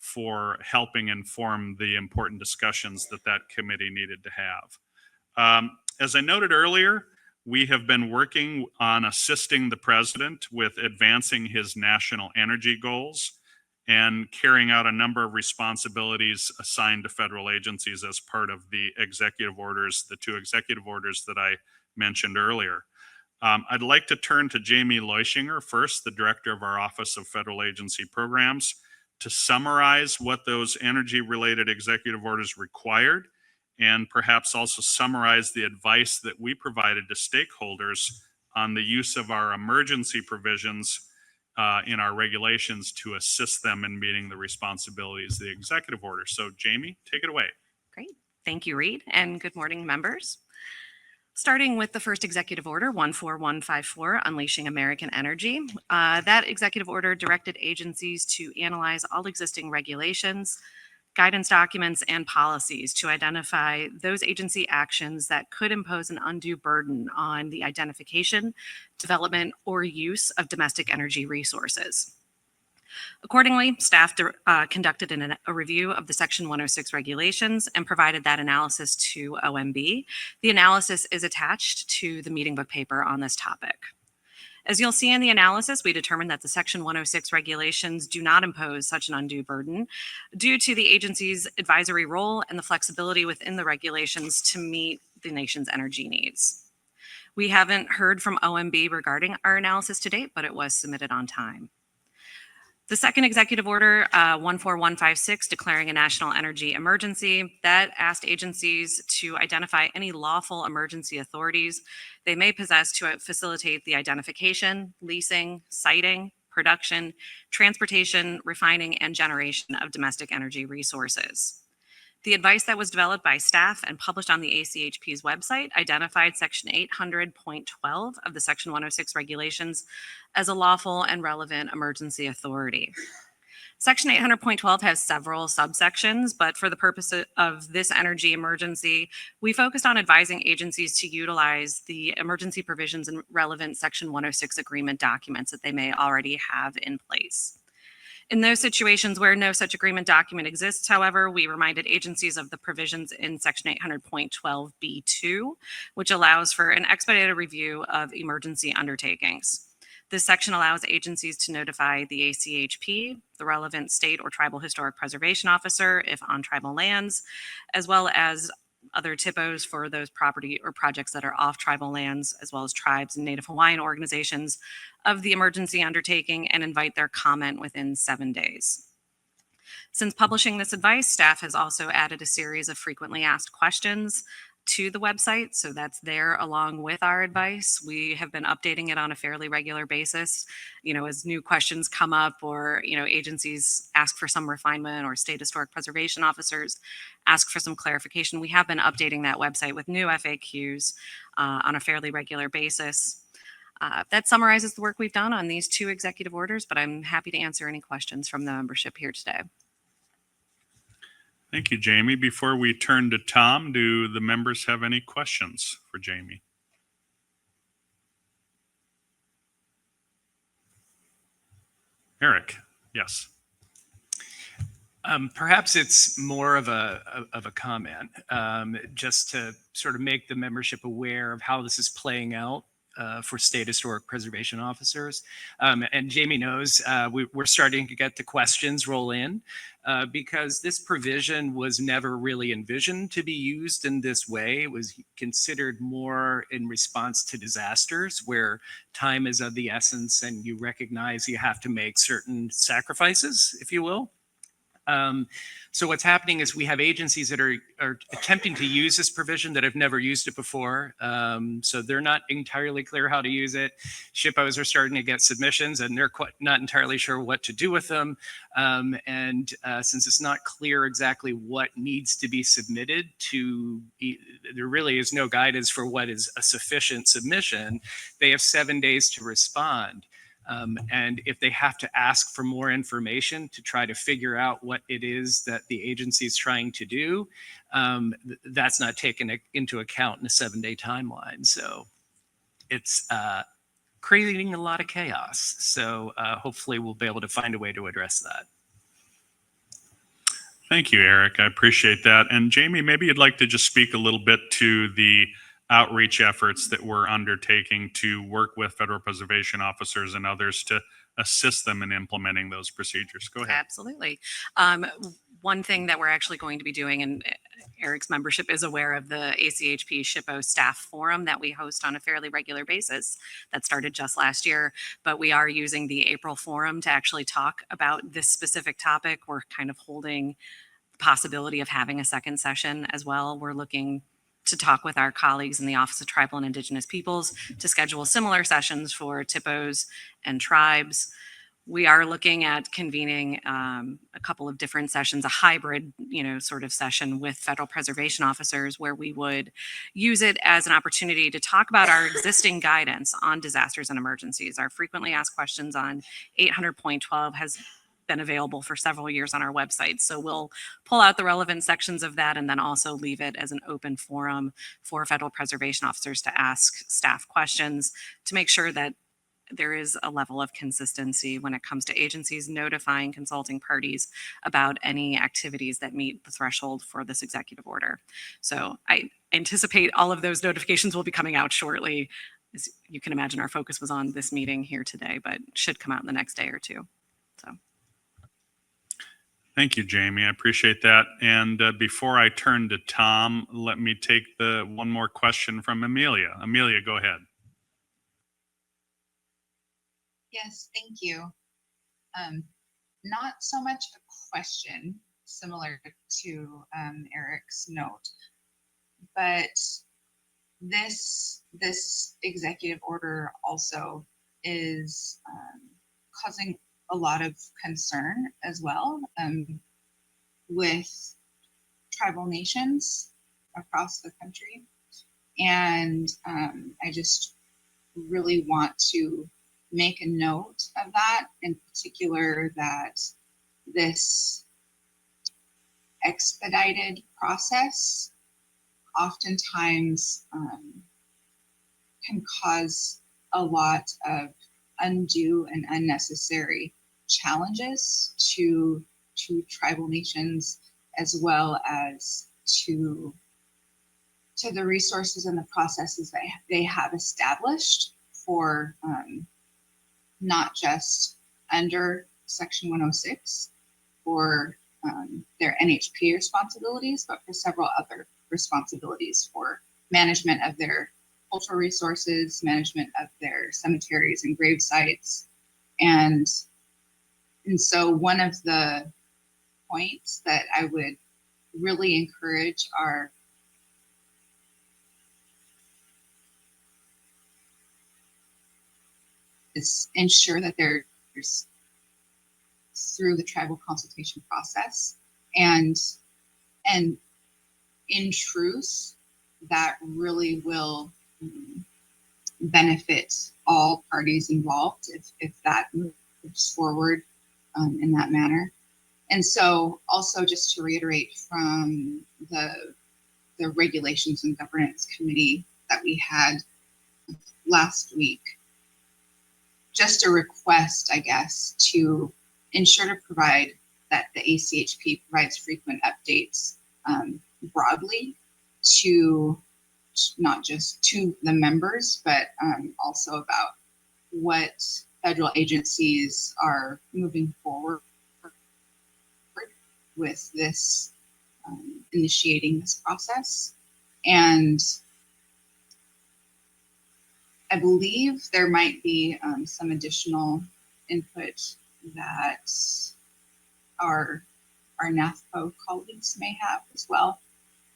for helping inform the important discussions that committee needed to have. As I noted earlier, we have been working on assisting the president with advancing his national energy goals and carrying out a number of responsibilities assigned to federal agencies as part of the executive orders, the 2 executive orders that I mentioned earlier. I'd like to turn to Jamie Leuschinger first, the director of our Office of Federal Agency Programs, to summarize what those energy-related executive orders required, and perhaps also summarize the advice that we provided to stakeholders on the use of our emergency provisions in our regulations to assist them in meeting the responsibilities of the executive order. So Jamie, take it away. Great. Thank you, Reed, and good morning, members. Starting with the first executive order, 14154, Unleashing American Energy. That executive order directed agencies to analyze all existing regulations, guidance documents, and policies to identify those agency actions that could impose an undue burden on the identification, development, or use of domestic energy resources. Accordingly, staff conducted a review of the Section 106 regulations and provided that analysis to OMB. The analysis is attached to the meeting book paper on this topic. As you'll see in the analysis, we determined that the Section 106 regulations do not impose such an undue burden due to the agency's advisory role and the flexibility within the regulations to meet the nation's energy needs. We haven't heard from OMB regarding our analysis to date, but it was submitted on time. The second executive order, 14156, declaring a national energy emergency, that asked agencies to identify any lawful emergency authorities they may possess to facilitate the identification, leasing, siting, production, transportation, refining, and generation of domestic energy resources. The advice that was developed by staff and published on the ACHP's website identified Section 800.12 of the Section 106 regulations as a lawful and relevant emergency authority. Section 800.12 has several subsections, but for the purpose of this energy emergency, we focused on advising agencies to utilize the emergency provisions and relevant Section 106 agreement documents that they may already have in place. In those situations where no such agreement document exists, however, we reminded agencies of the provisions in Section 800.12b2, which allows for an expedited review of emergency undertakings. This section allows agencies to notify the ACHP, the relevant state or tribal historic preservation officer, if on tribal lands, as well as other TIPOs for those property or projects that are off tribal lands, as well as tribes and Native Hawaiian organizations, of the emergency undertaking and invite their comment within 7 days. Since publishing this advice, staff has also added a series of frequently asked questions to the website, so that's there along with our advice. We have been updating it on a fairly regular basis, as new questions come up or, agencies ask for some refinement or state historic preservation officers ask for some clarification. We have been updating that website with new FAQs on a fairly regular basis. That summarizes the work we've done on these 2 executive orders, but I'm happy to answer any questions from the membership here today. Thank you, Jamie. Before we turn to Tom, do the members have any questions for Jamie? Eric, yes. Perhaps it's more of a comment, just to sort of make the membership aware of how this is playing out for state historic preservation officers. And Jamie knows we're starting to get the questions roll in because this provision was never really envisioned to be used in this way. It was considered more in response to disasters where time is of the essence and you recognize you have to make certain sacrifices, if you will. So what's happening is we have agencies that are attempting to use this provision that have never used it before. So they're not entirely clear how to use it. SHPOs are starting to get submissions and they're not entirely sure what to do with them. Since it's not clear exactly what needs to be submitted there really is no guidance for what is a sufficient submission. They have 7 days to respond. And if they have to ask for more information to try to figure out what it is that the agency is trying to do, that's not taken into account in a 7-day timeline. So it's creating a lot of chaos. So hopefully we'll be able to find a way to address that. Thank you, Eric. I appreciate that. And Jamie, maybe you'd like to just speak a little bit to the outreach efforts that we're undertaking to work with federal preservation officers and others to assist them in implementing those procedures. Go ahead. Absolutely. One thing that we're actually going to be doing, and Eric's membership is aware of the ACHP SHPO staff forum that we host on a fairly regular basis that started just last year, but we are using the April forum to actually talk about this specific topic. We're kind of holding the possibility of having a second session as well. We're looking to talk with our colleagues in the Office of Tribal and Indigenous Peoples to schedule similar sessions for TIPOs and tribes. We are looking at convening a couple of different sessions, a hybrid, sort of session with federal preservation officers where we would use it as an opportunity to talk about our existing guidance on disasters and emergencies. Our frequently asked questions on 800.12 has been available for several years on our website. So we'll pull out the relevant sections of that and then also leave it as an open forum for federal preservation officers to ask staff questions to make sure that there is a level of consistency when it comes to agencies notifying consulting parties about any activities that meet the threshold for this executive order. So I anticipate all of those notifications will be coming out shortly. As you can imagine, our focus was on this meeting here today, but should come out in the next day or two. So. Thank you, Jamie. I appreciate that. And before I turn to Tom, let me take the one more question from Amelia. Amelia, go ahead. Yes, thank you. Not so much a question, similar to Eric's note, but this executive order also is causing a lot of concern as well with tribal nations across the country. And I just really want to make a note of that, in particular that this expedited process oftentimes can cause a lot of undue and unnecessary challenges to tribal nations, as well as to the resources and the processes that they have established for not just under Section 106 for their NHP responsibilities, but for several other responsibilities for management of their cultural resources, management of their cemeteries and grave sites. And so one of the points that I would really encourage are is ensure that there's through the tribal consultation process and in truth that really will benefit all parties involved if that moves forward in that manner. And so also just to reiterate from the Regulations and Governance Committee that we had last week, just a request, I guess, to ensure to provide that the ACHP provides frequent updates broadly to not just to the members, but also about what federal agencies are moving forward with this, initiating this process. And I believe there might be some additional input that our NAFPO colleagues may have as well.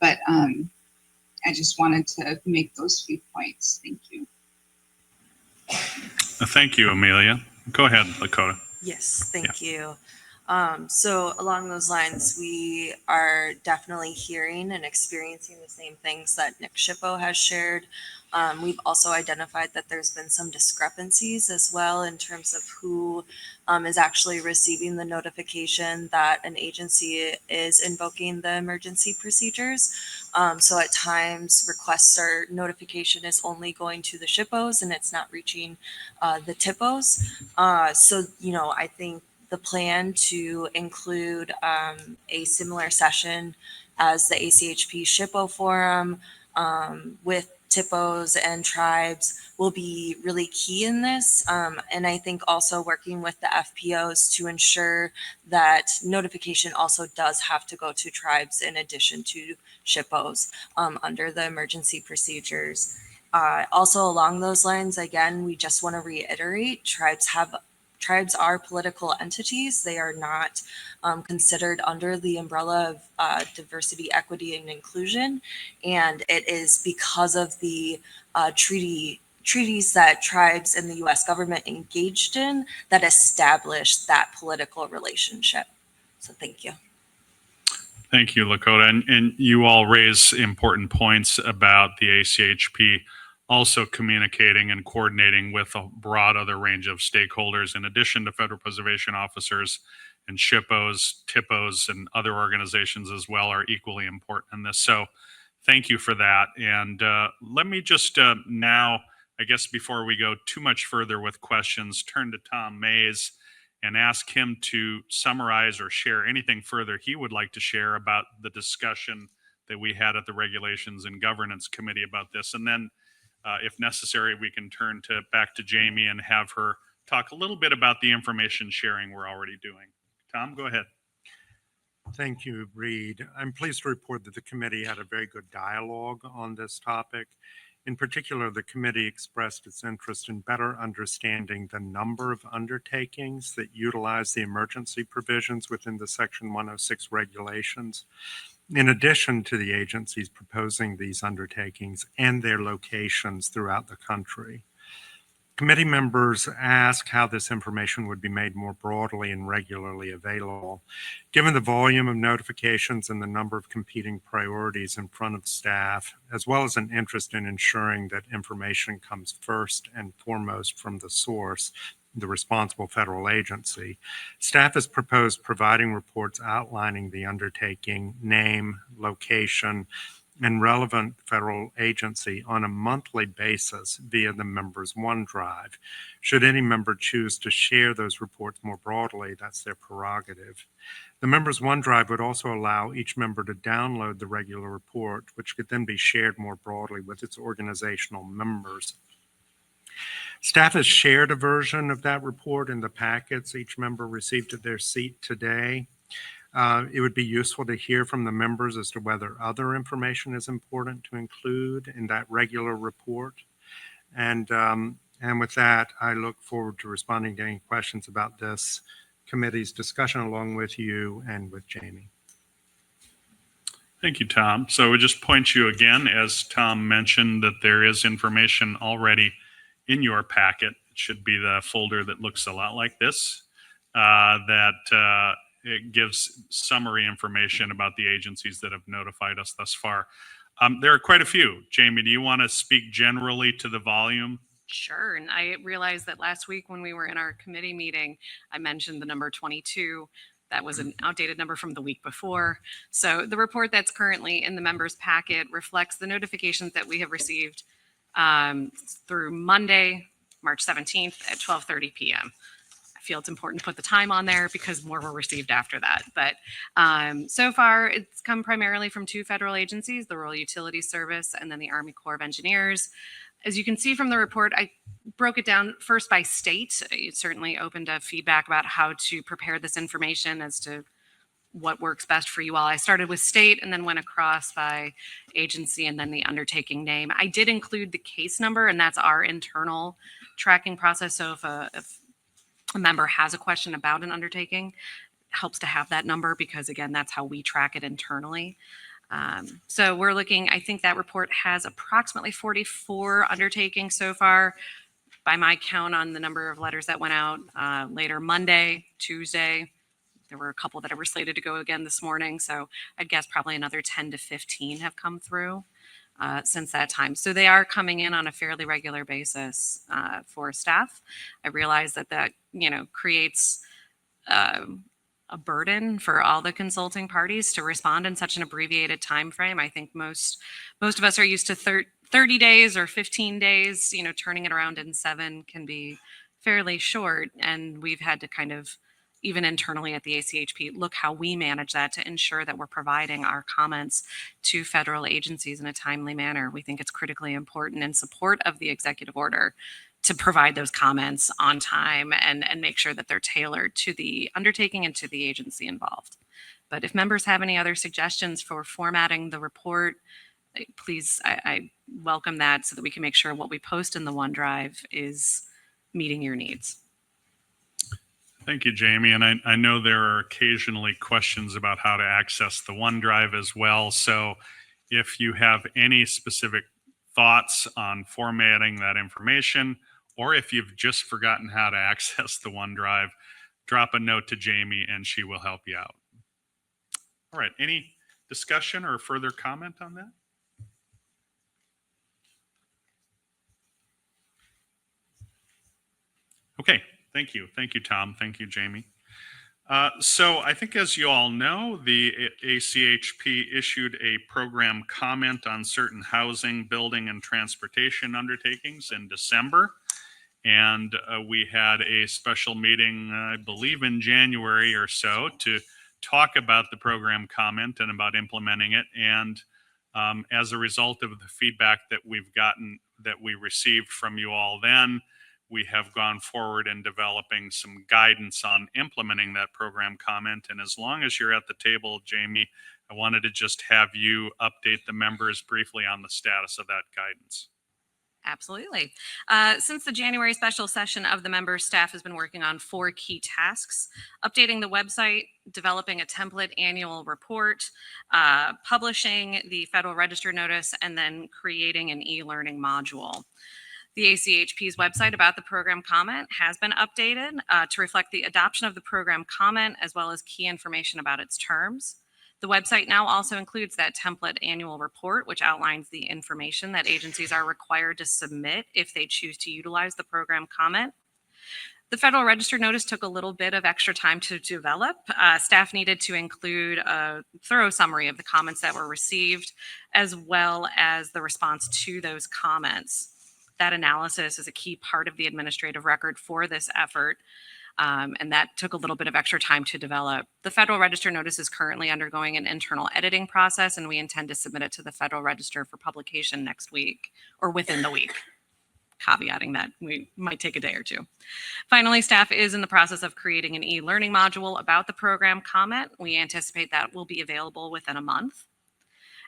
But I just wanted to make those few points. Thank you. Thank you, Amelia. Go ahead, Lakota. Yes, thank you. So along those lines, we are definitely hearing and experiencing the same things that Nick Shippo has shared. We've also identified that there's been some discrepancies as well in terms of who is actually receiving the notification that an agency is invoking the emergency procedures. So at times requests or notification is only going to the SHPOs and it's not reaching the TIPOs. So, I think the plan to include a similar session as the ACHP SHPO forum with TIPOs and tribes will be really key in this. And I think also working with the FPOs to ensure that notification also does have to go to tribes in addition to SHPOs under the emergency procedures. Also along those lines, again, we just want to reiterate, tribes are political entities. They are not considered under the umbrella of diversity, equity, and inclusion. And it is because of the treaties that tribes and the U.S. government engaged in that established that political relationship. So thank you. Thank you, Lakota. And you all raise important points about the ACHP also communicating and coordinating with a broad other range of stakeholders in addition to federal preservation officers, and SHPOs, TIPOs, and other organizations as well are equally important in this. So thank you for that. And let me just now, I guess before we go too much further with questions, turn to Tom Mays and ask him to summarize or share anything further he would like to share about the discussion that we had at the Regulations and Governance Committee about this. And then if necessary, we can turn back to Jamie and have her talk a little bit about the information sharing we're already doing. Tom, go ahead. Thank you, Reed. I'm pleased to report that the committee had a very good dialogue on this topic. In particular, the committee expressed its interest in better understanding the number of undertakings that utilize the emergency provisions within the Section 106 regulations, in addition to the agencies proposing these undertakings and their locations throughout the country. Committee members asked how this information would be made more broadly and regularly available. Given the volume of notifications and the number of competing priorities in front of staff, as well as an interest in ensuring that information comes first and foremost from the source, the responsible federal agency, staff has proposed providing reports outlining the undertaking, name, location, and relevant federal agency on a monthly basis via the member's OneDrive. Should any member choose to share those reports more broadly, that's their prerogative. The member's OneDrive would also allow each member to download the regular report, which could then be shared more broadly with its organizational members. Staff has shared a version of that report in the packets each member received at their seat today. It would be useful to hear from the members as to whether other information is important to include in that regular report. And with that, I look forward to responding to any questions about this committee's discussion along with you and with Jamie. Thank you, Tom. So we just point you again, as Tom mentioned, that there is information already in your packet. It should be the folder that looks a lot like this, it gives summary information about the agencies that have notified us thus far. There are quite a few. Jamie, do you want to speak generally to the volume? Sure. And I realized that last week when we were in our committee meeting, I mentioned the number 22. That was an outdated number from the week before. So the report that's currently in the members' packet reflects the notifications that we have received through Monday, March 17th at 12:30 p.m. I feel it's important to put the time on there because more were received after that. But so far, it's come primarily from two federal agencies, the Rural Utilities Service and then the Army Corps of Engineers. As you can see from the report, I broke it down first by state. It certainly opened up feedback about how to prepare this information as to what works best for you all. I started with state and then went across by agency and then the undertaking name. I did include the case number, and that's our internal tracking process. So if a member has a question about an undertaking, it helps to have that number because, again, that's how we track it internally. So we're looking, I think that report has approximately 44 undertakings so far by my count on the number of letters that went out later Monday, Tuesday. There were a couple that were slated to go again this morning. So I'd guess probably another 10 to 15 have come through. since that time. So they are coming in on a fairly regular basis for staff. I realize that creates a burden for all the consulting parties to respond in such an abbreviated time frame. I think most of us are used to 30 days or 15 days. Turning it around in 7 can be fairly short, and we've had to kind of, even internally at the ACHP, look how we manage that to ensure that we're providing our comments to federal agencies in a timely manner. We think it's critically important in support of the executive order to provide those comments on time and make sure that they're tailored to the undertaking and to the agency involved. But if members have any other suggestions for formatting the report, please, I welcome that so that we can make sure what we post in the OneDrive is meeting your needs. Thank you, Jamie. And I know there are occasionally questions about how to access the OneDrive as well. So if you have any specific thoughts on formatting that information, or if you've just forgotten how to access the OneDrive, drop a note to Jamie and she will help you out. All right, any discussion or further comment on that? Okay, thank you. Thank you, Tom. Thank you, Jamie. So I think, as you all know, the ACHP issued a program comment on certain housing, building, and transportation undertakings in December. And we had a special meeting, I believe in January or so, to talk about the program comment and about implementing it. And as a result of the feedback that we've gotten, that we received from you all then, we have gone forward in developing some guidance on implementing that program comment. And as long as you're at the table, Jamie, I wanted to just have you update the members briefly on the status of that guidance. Absolutely. Since the January special session of the members, staff has been working on 4 key tasks: updating the website, developing a template annual report, publishing the Federal Register notice, and then creating an e-learning module. The ACHP's website about the program comment has been updated to reflect the adoption of the program comment as well as key information about its terms. The website now also includes that template annual report, which outlines the information that agencies are required to submit if they choose to utilize the program comment. The Federal Register notice took a little bit of extra time to develop. Staff needed to include a thorough summary of the comments that were received, as well as the response to those comments. That analysis is a key part of the administrative record for this effort, and that took a little bit of extra time to develop. The Federal Register notice is currently undergoing an internal editing process, and we intend to submit it to the Federal Register for publication next week or within the week, caveating that we might take a day or two. Finally, staff is in the process of creating an e-learning module about the program comment. We anticipate that will be available within a month.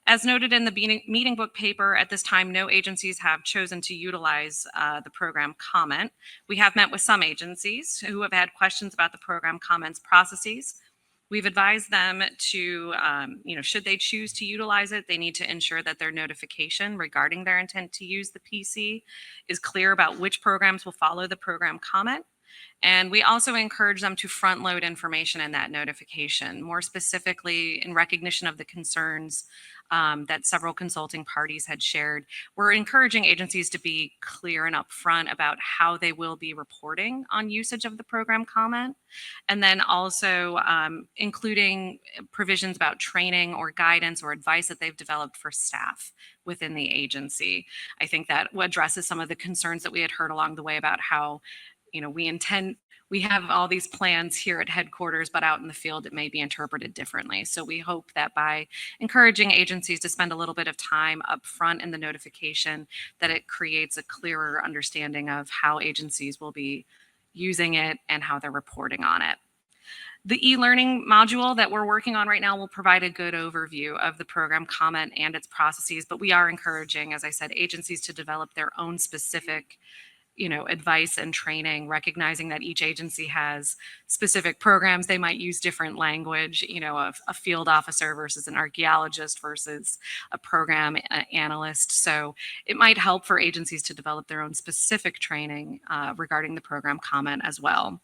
As noted in the meeting book paper, at this time, no agencies have chosen to utilize the program comment. We have met with some agencies who have had questions about the program comments processes. We've advised them to, should they choose to utilize it, they need to ensure that their notification regarding their intent to use the PC is clear about which programs will follow the program comment. And we also encourage them to front load information in that notification, more specifically in recognition of the concerns that several consulting parties had shared. We're encouraging agencies to be clear and upfront about how they will be reporting on usage of the program comment, and then also including provisions about training or guidance or advice that they've developed for staff within the agency. I think that addresses some of the concerns that we had heard along the way about how we have all these plans here at headquarters, but out in the field, it may be interpreted differently. So we hope that by encouraging agencies to spend a little bit of time up front in the notification, that it creates a clearer understanding of how agencies will be using it and how they're reporting on it. The e-learning module that we're working on right now will provide a good overview of the program comment and its processes, but we are encouraging, as I said, agencies to develop their own specific advice and training, recognizing that each agency has specific programs. They might use different language, a field officer versus an archaeologist versus a program analyst. So it might help for agencies to develop their own specific training regarding the program comment as well.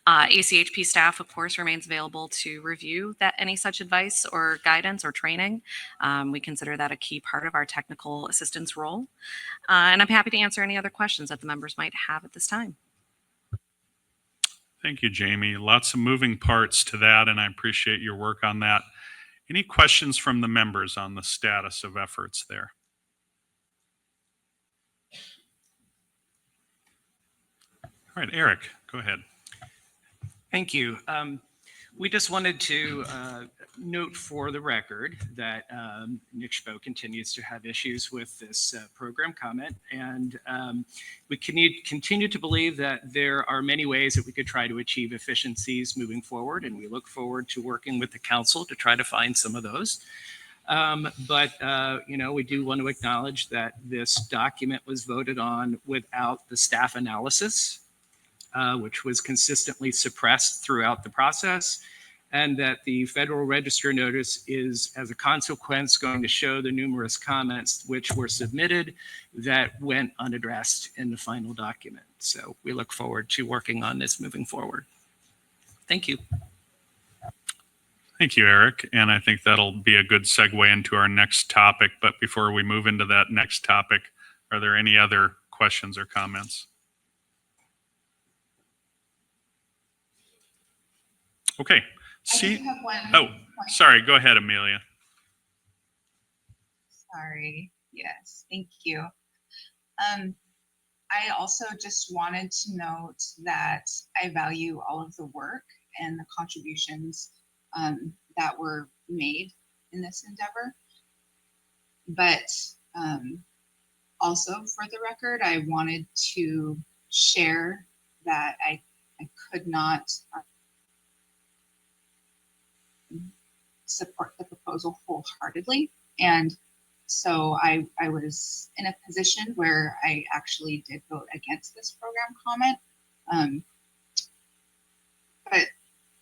ACHP staff, of course, remains available to review any such advice or guidance or training. We consider that a key part of our technical assistance role. And I'm happy to answer any other questions that the members might have at this time. Thank you, Jamie. Lots of moving parts to that, and I appreciate your work on that. Any questions from the members on the status of efforts there? All right, Eric, go ahead. Thank you. We just wanted to note for the record that NICSHPO continues to have issues with this program comment, and we continue to believe that there are many ways that we could try to achieve efficiencies moving forward, and we look forward to working with the council to try to find some of those. We do want to acknowledge that this document was voted on without the staff analysis, which was consistently suppressed throughout the process, and that the Federal Register notice is, as a consequence, going to show the numerous comments which were submitted that went unaddressed in the final document. So we look forward to working on this moving forward. Thank you. Thank you, Eric. And I think that'll be a good segue into our next topic. But before we move into that next topic, are there any other questions or comments? Okay. I do have one. Oh, sorry. Go ahead, Amelia. Sorry. Yes, thank you. I also just wanted to note that I value all of the work and the contributions that were made in this endeavor. But also for the record, I wanted to share that I could not support the proposal wholeheartedly. And so I was in a position where I actually did vote against this program comment. But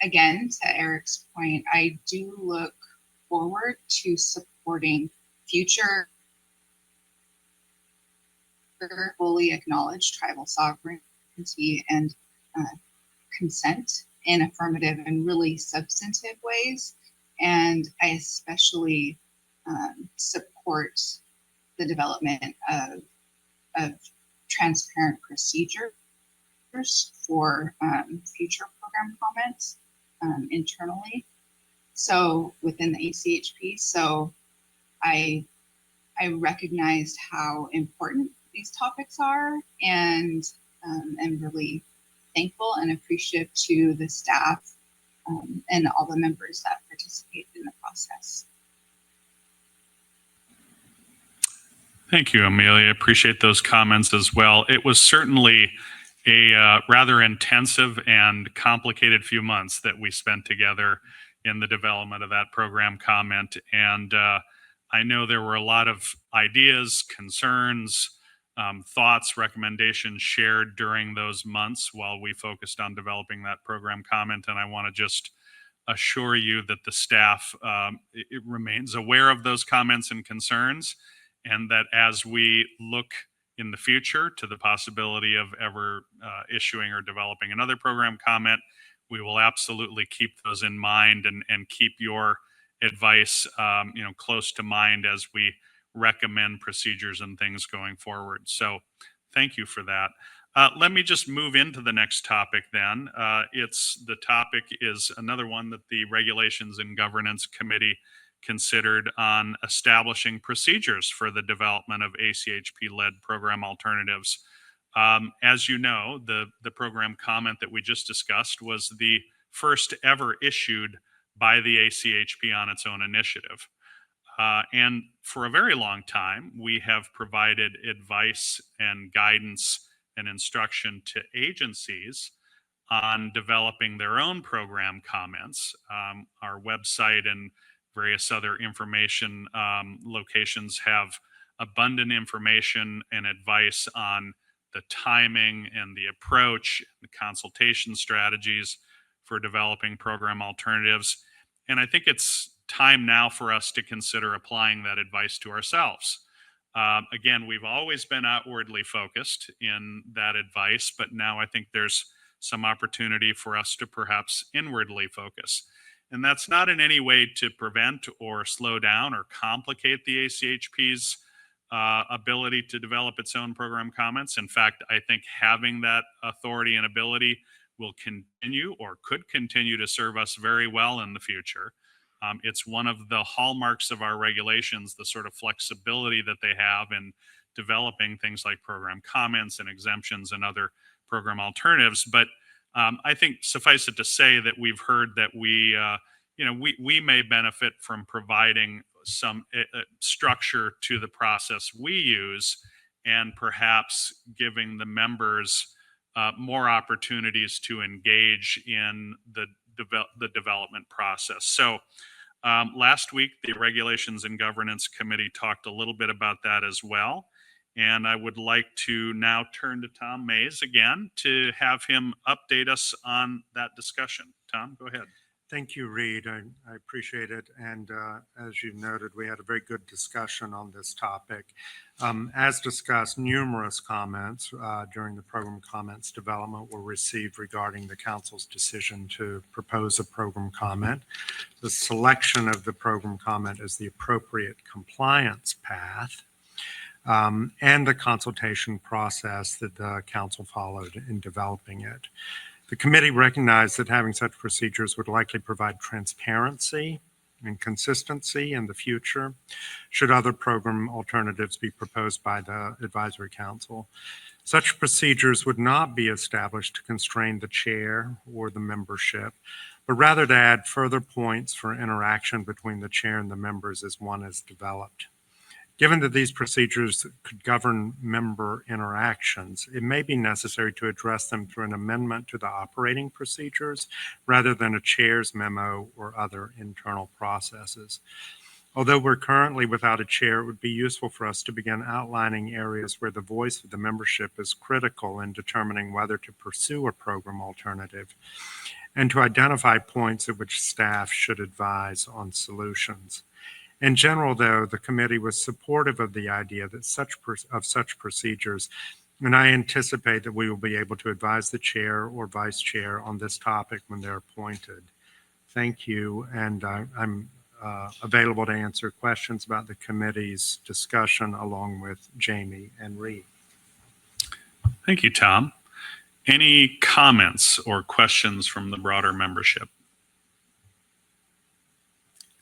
again, to Eric's point, I do look forward to supporting future fully acknowledged tribal sovereignty and consent in affirmative and really substantive ways. And I especially support the development of transparent procedures for future program comments internally. So within the ACHP, so I recognized how important these topics are, and am really thankful and appreciative to the staff and all the members that participated in the process. Thank you, Amelia. Appreciate those comments as well. It was certainly a rather intensive and complicated few months that we spent together in the development of that program comment. And I know there were a lot of ideas, concerns, thoughts, recommendations shared during those months while we focused on developing that program comment. And I want to just assure you that the staff it remains aware of those comments and concerns, and that as we look in the future to the possibility of ever issuing or developing another program comment, we will absolutely keep those in mind and keep your advice close to mind as we recommend procedures and things going forward. So thank you for that. Let me just move into the next topic then. The topic is another one that the Regulations and Governance Committee considered on establishing procedures for the development of ACHP-led program alternatives. As you know, the program comment that we just discussed was the first ever issued by the ACHP on its own initiative. And for a very long time, we have provided advice and guidance and instruction to agencies on developing their own program comments. Our website and various other information locations have abundant information and advice on the timing and the approach, the consultation strategies for developing program alternatives. And I think it's time now for us to consider applying that advice to ourselves. Again, we've always been outwardly focused in that advice, but now I think there's some opportunity for us to perhaps inwardly focus. And that's not in any way to prevent or slow down or complicate the ACHP's ability to develop its own program comments. In fact, I think having that authority and ability will continue or could continue to serve us very well in the future. It's one of the hallmarks of our regulations, the sort of flexibility that they have in developing things like program comments and exemptions and other program alternatives. But I think suffice it to say that we've heard that we may benefit from providing some structure to the process we use, and perhaps giving the members more opportunities to engage in the development process. So last week, the Regulations and Governance Committee talked a little bit about that as well. And I would like to now turn to Tom Mays again to have him update us on that discussion. Tom, go ahead. Thank you, Reed. I appreciate it. And as you noted, we had a very good discussion on this topic. As discussed, numerous comments during the program comments development were received regarding the council's decision to propose a program comment. The selection of the program comment as the appropriate compliance path, and the consultation process that the council followed in developing it. The committee recognized that having such procedures would likely provide transparency and consistency in the future should other program alternatives be proposed by the advisory council. Such procedures would not be established to constrain the chair or the membership, but rather to add further points for interaction between the chair and the members as one is developed. Given that these procedures could govern member interactions, it may be necessary to address them through an amendment to the operating procedures rather than a chair's memo or other internal processes. Although we're currently without a chair, it would be useful for us to begin outlining areas where the voice of the membership is critical in determining whether to pursue a program alternative, and to identify points at which staff should advise on solutions. In general, though, the committee was supportive of the idea that such procedures, and I anticipate that we will be able to advise the chair or vice chair on this topic when they're appointed. Thank you, and I'm available to answer questions about the committee's discussion along with Jamie and Reed. Thank you, Tom. Any comments or questions from the broader membership?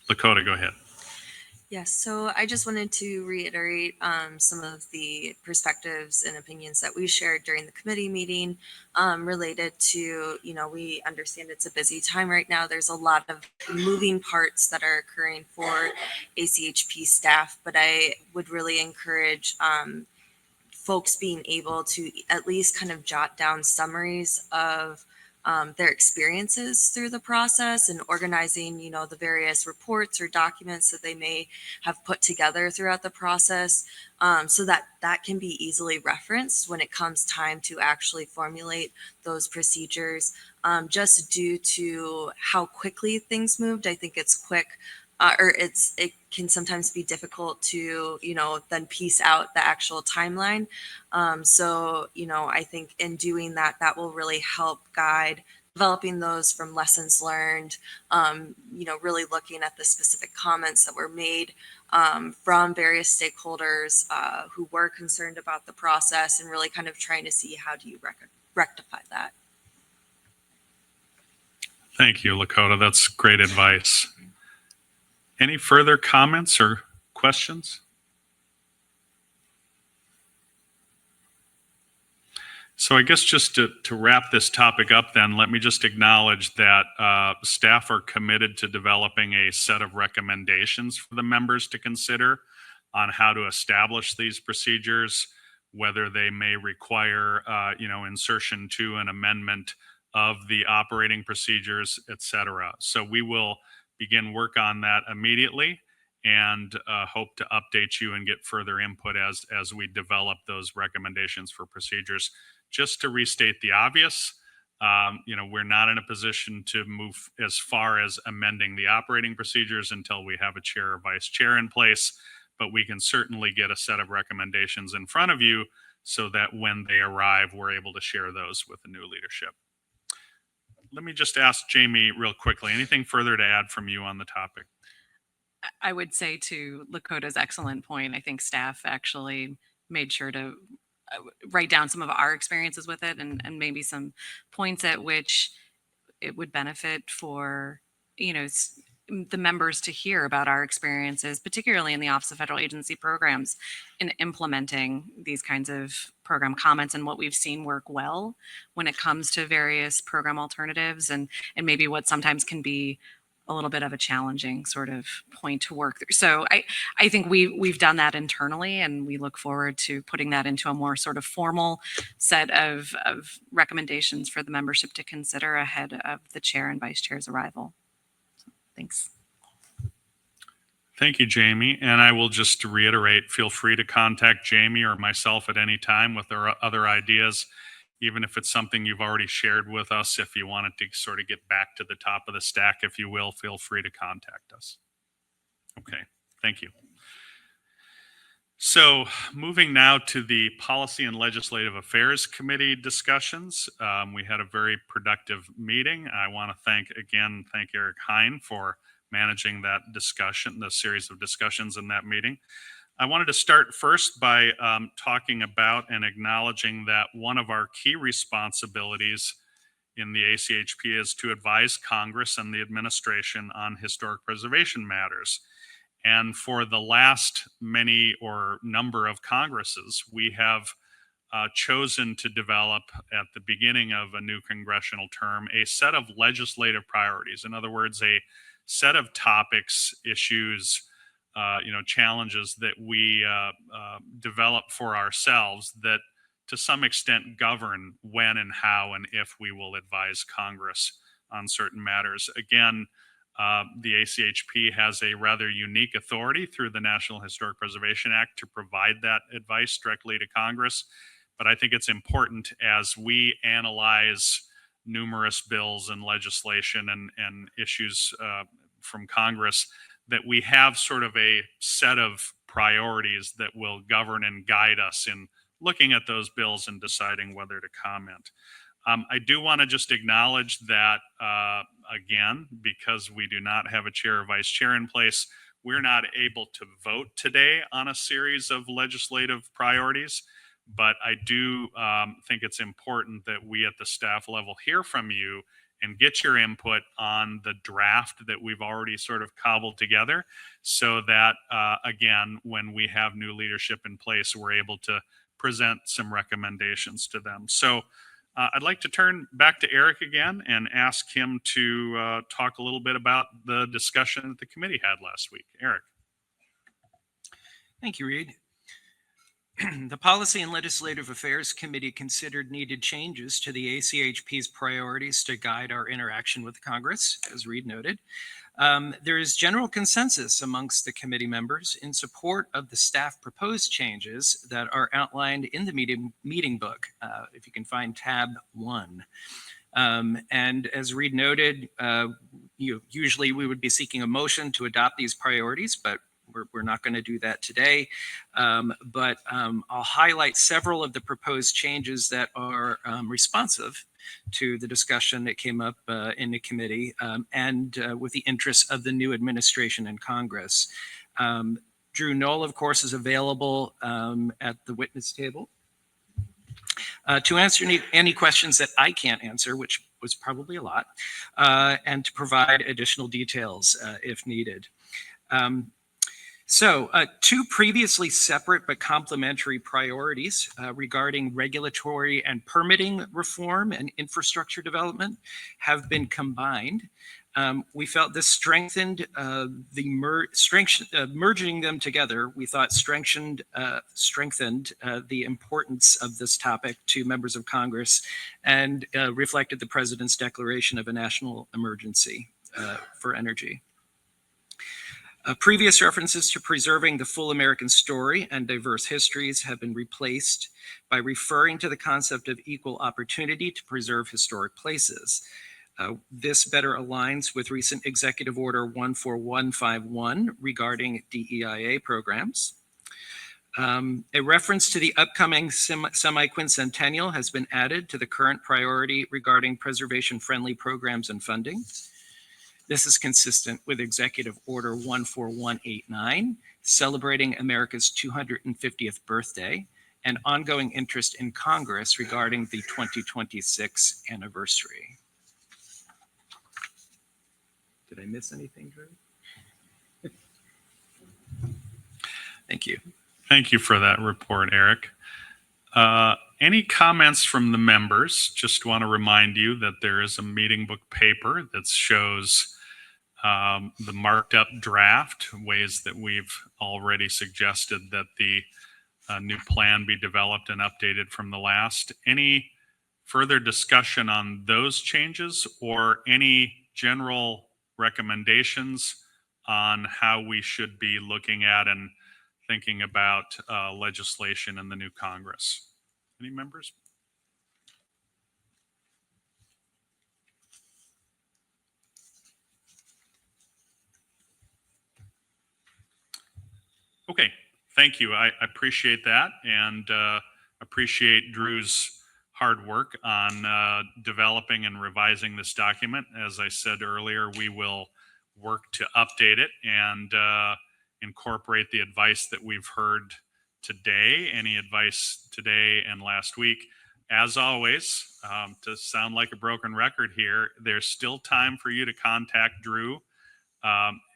Lakota, go ahead. Yes, so I just wanted to reiterate some of the perspectives and opinions that we shared during the committee meeting related to, we understand it's a busy time right now. There's a lot of moving parts that are occurring for ACHP staff, but I would really encourage folks being able to at least kind of jot down summaries of their experiences through the process and organizing, the various reports or documents that they may have put together throughout the process, so that that can be easily referenced when it comes time to actually formulate those procedures. Just due to how quickly things moved, I think it's quick. It can sometimes be difficult to, then piece out the actual timeline. So, I think in doing that, that will really help guide developing those from lessons learned, really looking at the specific comments that were made from various stakeholders who were concerned about the process, and really kind of trying to see how do you rectify that. Thank you, Lakota. That's great advice. Any further comments or questions? So I guess just to wrap this topic up then, let me just acknowledge that staff are committed to developing a set of recommendations for the members to consider on how to establish these procedures, whether they may require, insertion to an amendment of the operating procedures, et cetera. So we will begin work on that immediately, and hope to update you and get further input as we develop those recommendations for procedures. Just to restate the obvious, we're not in a position to move as far as amending the operating procedures until we have a chair or vice chair in place, but we can certainly get a set of recommendations in front of you so that when they arrive, we're able to share those with the new leadership. let me just ask Jamie real quickly, anything further to add from you on the topic? I would say to Lakota's excellent point, I think staff actually made sure to write down some of our experiences with it and maybe some points at which it would benefit for, the members to hear about our experiences, particularly in the Office of Federal Agency Programs, in implementing these kinds of program comments and what we've seen work well when it comes to various program alternatives and maybe what sometimes can be a little bit of a challenging sort of point to work through. So I think we've done that internally, and we look forward to putting that into a more sort of formal set of recommendations for the membership to consider ahead of the chair and vice chair's arrival. So, thanks. Thank you, Jamie. And I will just reiterate, feel free to contact Jamie or myself at any time with other ideas, even if it's something you've already shared with us. If you wanted to sort of get back to the top of the stack, if you will, feel free to contact us. Okay, thank you. So moving now to the Policy and Legislative Affairs Committee discussions. We had a very productive meeting. I want to thank Eric Hine for managing that discussion, the series of discussions in that meeting. I wanted to start first by talking about and acknowledging that one of our key responsibilities in the ACHP is to advise Congress and the administration on historic preservation matters. And for the last many or number of Congresses, we have chosen to develop at the beginning of a new congressional term a set of legislative priorities. In other words, a set of topics, issues, challenges that we develop for ourselves that to some extent govern when and how and if we will advise Congress on certain matters. Again, the ACHP has a rather unique authority through the National Historic Preservation Act to provide that advice directly to Congress. But I think it's important as we analyze numerous bills and legislation and issues from Congress that we have sort of a set of priorities that will govern and guide us in looking at those bills and deciding whether to comment. I do want to just acknowledge that, again, because we do not have a chair or vice chair in place, we're not able to vote today on a series of legislative priorities. But I do think it's important that we at the staff level hear from you and get your input on the draft that we've already sort of cobbled together so that, again, when we have new leadership in place, we're able to present some recommendations to them. So I'd like to turn back to Eric again and ask him to talk a little bit about the discussion that the committee had last week. Eric. Thank you, Reed. The Policy and Legislative Affairs Committee considered needed changes to the ACHP's priorities to guide our interaction with Congress, as Reed noted. There is general consensus amongst the committee members in support of the staff proposed changes that are outlined in the meeting book, if you can find tab 1. And as Reed noted, usually we would be seeking a motion to adopt these priorities, but we're not going to do that today. But I'll highlight several of the proposed changes that are responsive to the discussion that came up in the committee and with the interests of the new administration and Congress. Drew Knoll, of course, is available at the witness table to answer any questions that I can't answer, which was probably a lot, and to provide additional details if needed. So two previously separate but complementary priorities regarding regulatory and permitting reform and infrastructure development have been combined. We felt this strengthened merging them together. We thought strengthened the importance of this topic to members of Congress and reflected the president's declaration of a national emergency for energy. Previous references to preserving the full American story and diverse histories have been replaced by referring to the concept of equal opportunity to preserve historic places. This better aligns with recent Executive Order 14151 regarding DEIA programs. A reference to the upcoming semi-quincentennial has been added to the current priority regarding preservation-friendly programs and funding. This is consistent with Executive Order 14189, celebrating America's 250th birthday, and ongoing interest in Congress regarding the 2026 anniversary. Did I miss anything, Drew? Thank you. Thank you for that report, Eric. Any comments from the members? Just want to remind you that there is a meeting book paper that shows the marked up draft, ways that we've already suggested that the new plan be developed and updated from the last. Any further discussion on those changes or any general recommendations on how we should be looking at and thinking about legislation in the new Congress? Any members? Okay, thank you. I appreciate that and appreciate Drew's hard work on developing and revising this document. As I said earlier, we will work to update it and incorporate the advice that we've heard today, any advice today and last week. As always, to sound like a broken record here, there's still time for you to contact Drew.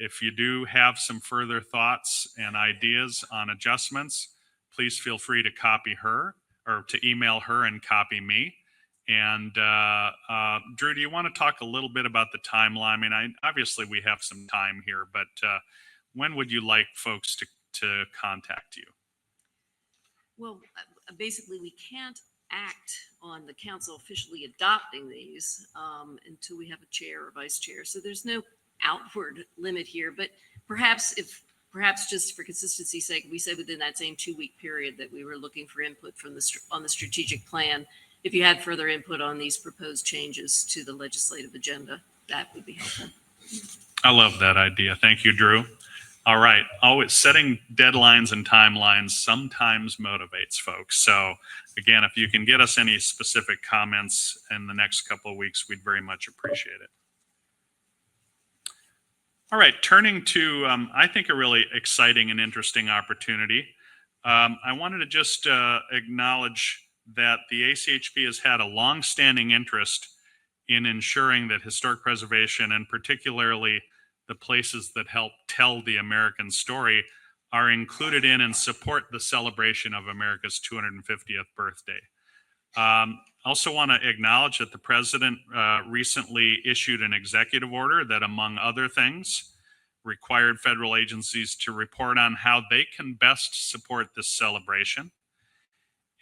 If you do have some further thoughts and ideas on adjustments, please feel free to copy her or to email her and copy me. And Drew, do you want to talk a little bit about the timeline? I mean, obviously we have some time here, but when would you like folks to contact you? Well, basically, we can't act on the council officially adopting these until we have a chair or vice chair. So there's no outward limit here, but perhaps just for consistency's sake, we said within that same 2-week period that we were looking for input from on the strategic plan. If you had further input on these proposed changes to the legislative agenda, that would be helpful. I love that idea. Thank you, Drew. All right. Always setting deadlines and timelines sometimes motivates folks. So again, if you can get us any specific comments in the next couple of weeks, we'd very much appreciate it. All right. Turning to, I think, a really exciting and interesting opportunity. I wanted to just acknowledge that the ACHP has had a long-standing interest in ensuring that historic preservation, and particularly the places that help tell the American story, are included in and support the celebration of America's 250th birthday. Also want to acknowledge that the president recently issued an executive order that, among other things, required federal agencies to report on how they can best support this celebration.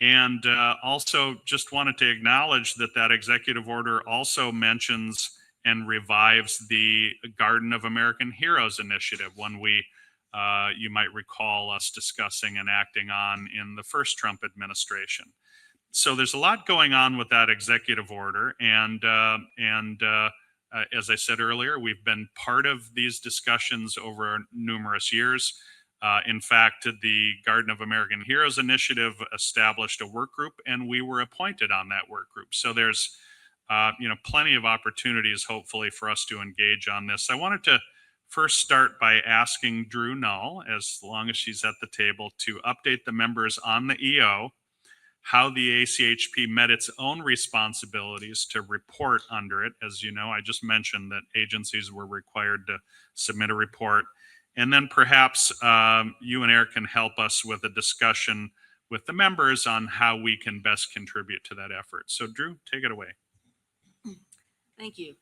And also just wanted to acknowledge that that executive order also mentions and revives the Garden of American Heroes initiative, one you might recall us discussing and acting on in the first Trump administration. So there's a lot going on with that executive order. And as I said earlier, we've been part of these discussions over numerous years. In fact, the Garden of American Heroes initiative established a work group, and we were appointed on that work group. So there's plenty of opportunities, hopefully, for us to engage on this. I wanted to first start by asking Drew Null, as long as she's at the table, to update the members on the EO, how the ACHP met its own responsibilities to report under it. As you know, I just mentioned that agencies were required to submit a report. And then perhaps you and Eric can help us with a discussion with the members on how we can best contribute to that effort. So Drew, take it away. Thank you.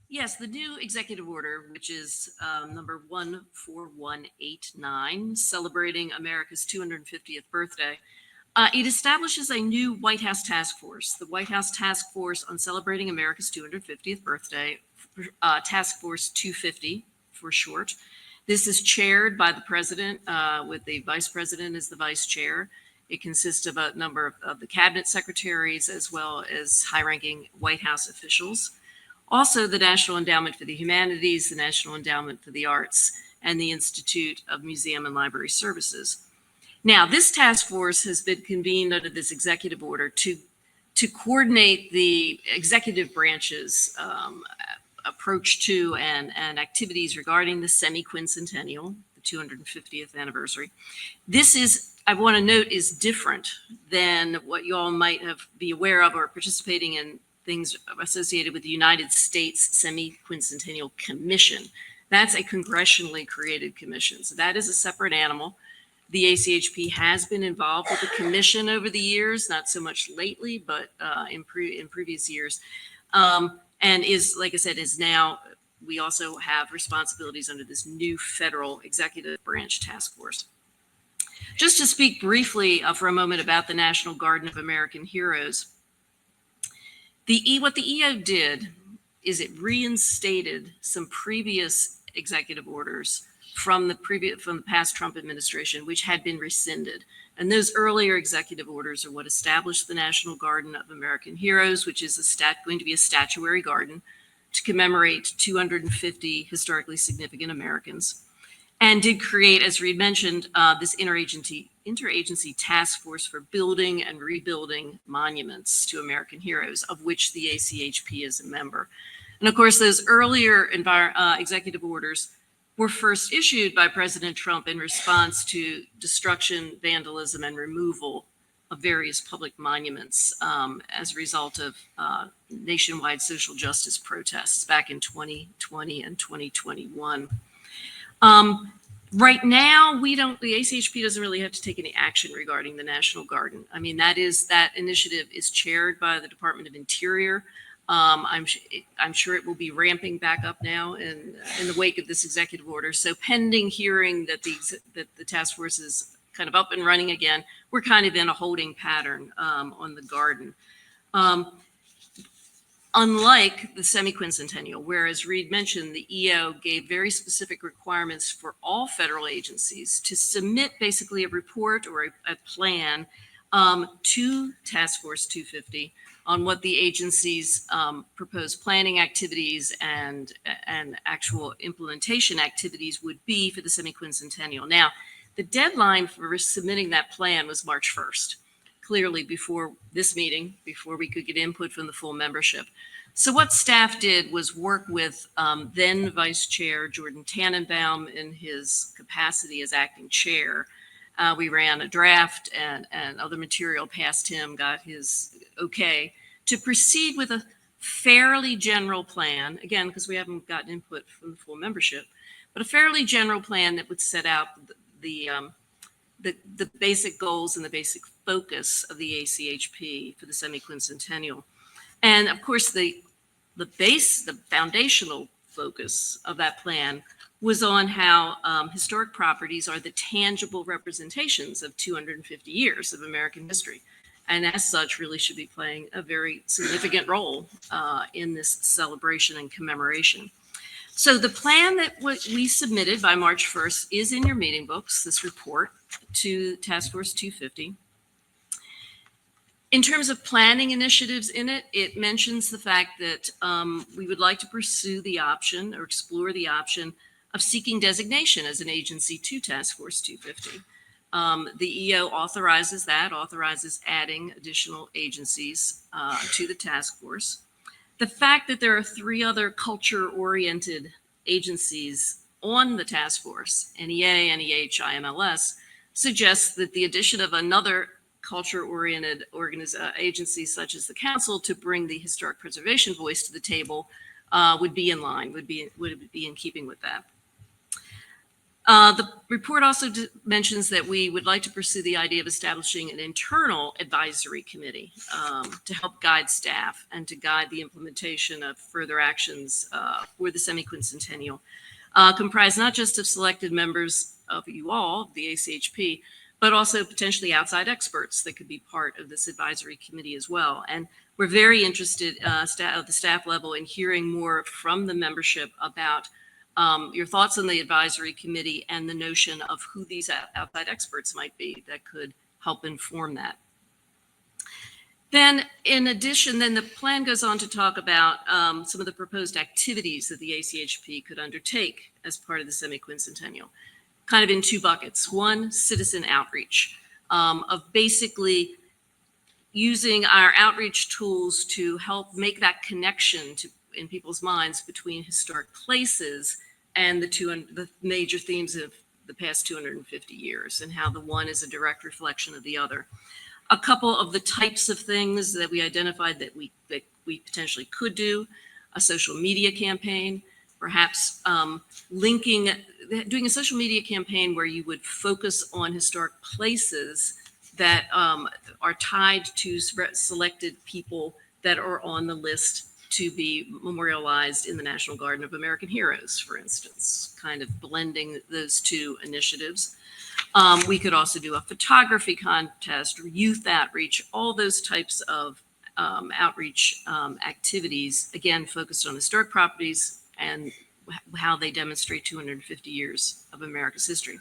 Yes, the new executive order, which is number 14189, celebrating America's 250th birthday, it establishes a new White House task force, the White House Task Force on Celebrating America's 250th Birthday, Task Force 250 for short. This is chaired by the president, with the vice president as the vice chair. It consists of a number of the cabinet secretaries as well as high-ranking White House officials. Also, the National Endowment for the Humanities, the National Endowment for the Arts, and the Institute of Museum and Library Services. Now, this task force has been convened under this executive order to coordinate the executive branch's approach to and activities regarding the semi-quincentennial, the 250th anniversary. This is, I want to note, is different than what you all might be aware of or participating in things associated with the United States Semi-Quincentennial Commission. That's a congressionally created commission. So that is a separate animal. The ACHP has been involved with the commission over the years, not so much lately, but in previous years. And is, like I said, is now, we also have responsibilities under this new federal executive branch task force. Just to speak briefly for a moment about the National Garden of American Heroes, what the EO did is it reinstated some previous executive orders from the past Trump administration, which had been rescinded. And those earlier executive orders are what established the National Garden of American Heroes, which is going to be a statuary garden to commemorate 250 historically significant Americans, and did create, as Reed mentioned, this interagency task force for building and rebuilding monuments to American heroes, of which the ACHP is a member. And of course, those earlier executive orders were first issued by President Trump in response to destruction, vandalism, and removal of various public monuments as a result of nationwide social justice protests back in 2020 and 2021. Right now, the ACHP doesn't really have to take any action regarding the National Garden. I mean, that initiative is chaired by the Department of Interior. I'm sure it will be ramping back up now in the wake of this executive order. So pending hearing that the task force is kind of up and running again, we're kind of in a holding pattern on the garden. Unlike the semi-quincentennial, where, as Reed mentioned, the EO gave very specific requirements for all federal agencies to submit basically a report or a plan to Task Force 250 on what the agency's proposed planning activities and actual implementation activities would be for the semi-quincentennial. Now, the deadline for submitting that plan was March 1st, clearly before this meeting, before we could get input from the full membership. So what staff did was work with then Vice Chair Jordan Tannenbaum in his capacity as acting chair. We ran a draft and other material past him, got his okay to proceed with a fairly general plan, again, because we haven't gotten input from the full membership, but a fairly general plan that would set out the basic goals and the basic focus of the ACHP for the semi-quincentennial. And of course, the foundational focus of that plan was on how historic properties are the tangible representations of 250 years of American history. And as such, really should be playing a very significant role in this celebration and commemoration. So the plan that we submitted by March 1st is in your meeting books, this report to Task Force 250. In terms of planning initiatives in it, it mentions the fact that we would like to pursue the option or explore the option of seeking designation as an agency to Task Force 250. The EO authorizes adding additional agencies to the task force. The fact that there are 3 other culture-oriented agencies on the task force, NEA, NEH, IMLS, suggests that the addition of another culture-oriented agency such as the council to bring the historic preservation voice to the table would be in line, would be in keeping with that. The report also mentions that we would like to pursue the idea of establishing an internal advisory committee to help guide staff and to guide the implementation of further actions for the semi-quincentennial, comprised not just of selected members of you all, the ACHP, but also potentially outside experts that could be part of this advisory committee as well. And we're very interested at the staff level in hearing more from the membership about your thoughts on the advisory committee and the notion of who these outside experts might be that could help inform that. Then in addition, then the plan goes on to talk about some of the proposed activities that the ACHP could undertake as part of the semi-quincentennial. kind of in two buckets. One, citizen outreach, of basically using our outreach tools to help make that connection in people's minds between historic places and the major themes of the past 250 years, and how the one is a direct reflection of the other. A couple of the types of things that we identified that we potentially could do: a social media campaign, perhaps doing a social media campaign where you would focus on historic places that are tied to selected people that are on the list to be memorialized in the National Garden of American Heroes, for instance, kind of blending those two initiatives. We could also do a photography contest, or youth outreach, all those types of outreach activities, again, focused on historic properties and how they demonstrate 250 years of America's history.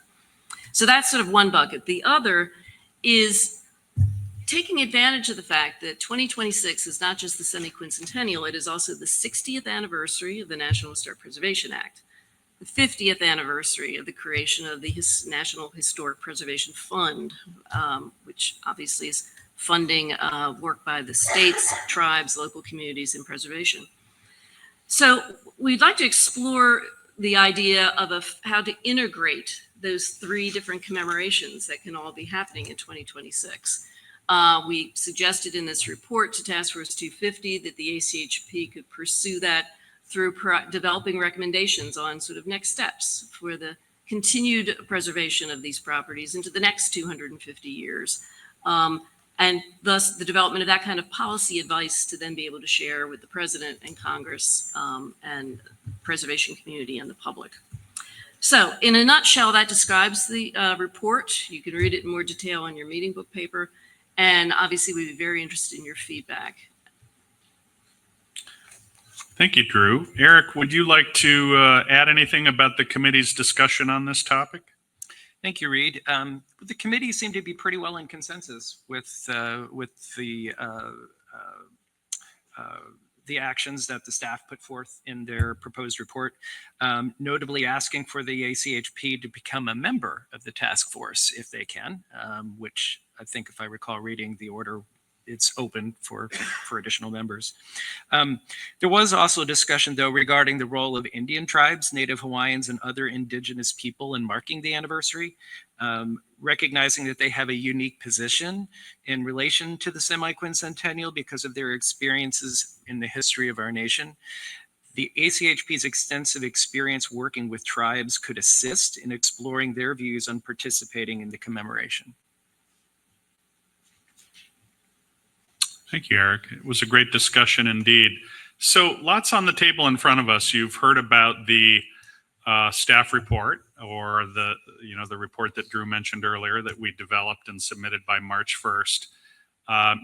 So that's sort of one bucket. The other is taking advantage of the fact that 2026 is not just the semi-quincentennial, it is also the 60th anniversary of the National Historic Preservation Act, the 50th anniversary of the creation of the National Historic Preservation Fund, which obviously is funding work by the states, tribes, local communities in preservation. So we'd like to explore the idea of how to integrate those three different commemorations that can all be happening in 2026. We suggested in this report to Task Force 250 that the ACHP could pursue that through developing recommendations on sort of next steps for the continued preservation of these properties into the next 250 years. And thus the development of that kind of policy advice to then be able to share with the President and Congress and preservation community and the public. So in a nutshell, that describes the report. You can read it in more detail on your meeting book paper. And obviously, we'd be very interested in your feedback. Thank you, Drew. Eric, would you like to add anything about the committee's discussion on this topic? Thank you, Reed. The committee seemed to be pretty well in consensus with the actions that the staff put forth in their proposed report, notably asking for the ACHP to become a member of the task force if they can, which I think, if I recall reading the order, it's open for additional members. There was also discussion, though, regarding the role of Indian tribes, Native Hawaiians, and other indigenous people in marking the anniversary, recognizing that they have a unique position in relation to the semi-quincentennial because of their experiences in the history of our nation. The ACHP's extensive experience working with tribes could assist in exploring their views on participating in the commemoration. Thank you, Eric. It was a great discussion indeed. So lots on the table in front of us. You've heard about the staff report, or the report that Drew mentioned earlier that we developed and submitted by March 1st.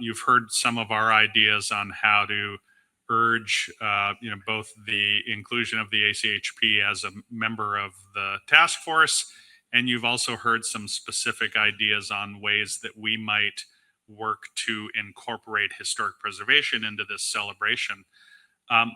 You've heard some of our ideas on how to urge both the inclusion of the ACHP as a member of the task force, and you've also heard some specific ideas on ways that we might work to incorporate historic preservation into this celebration.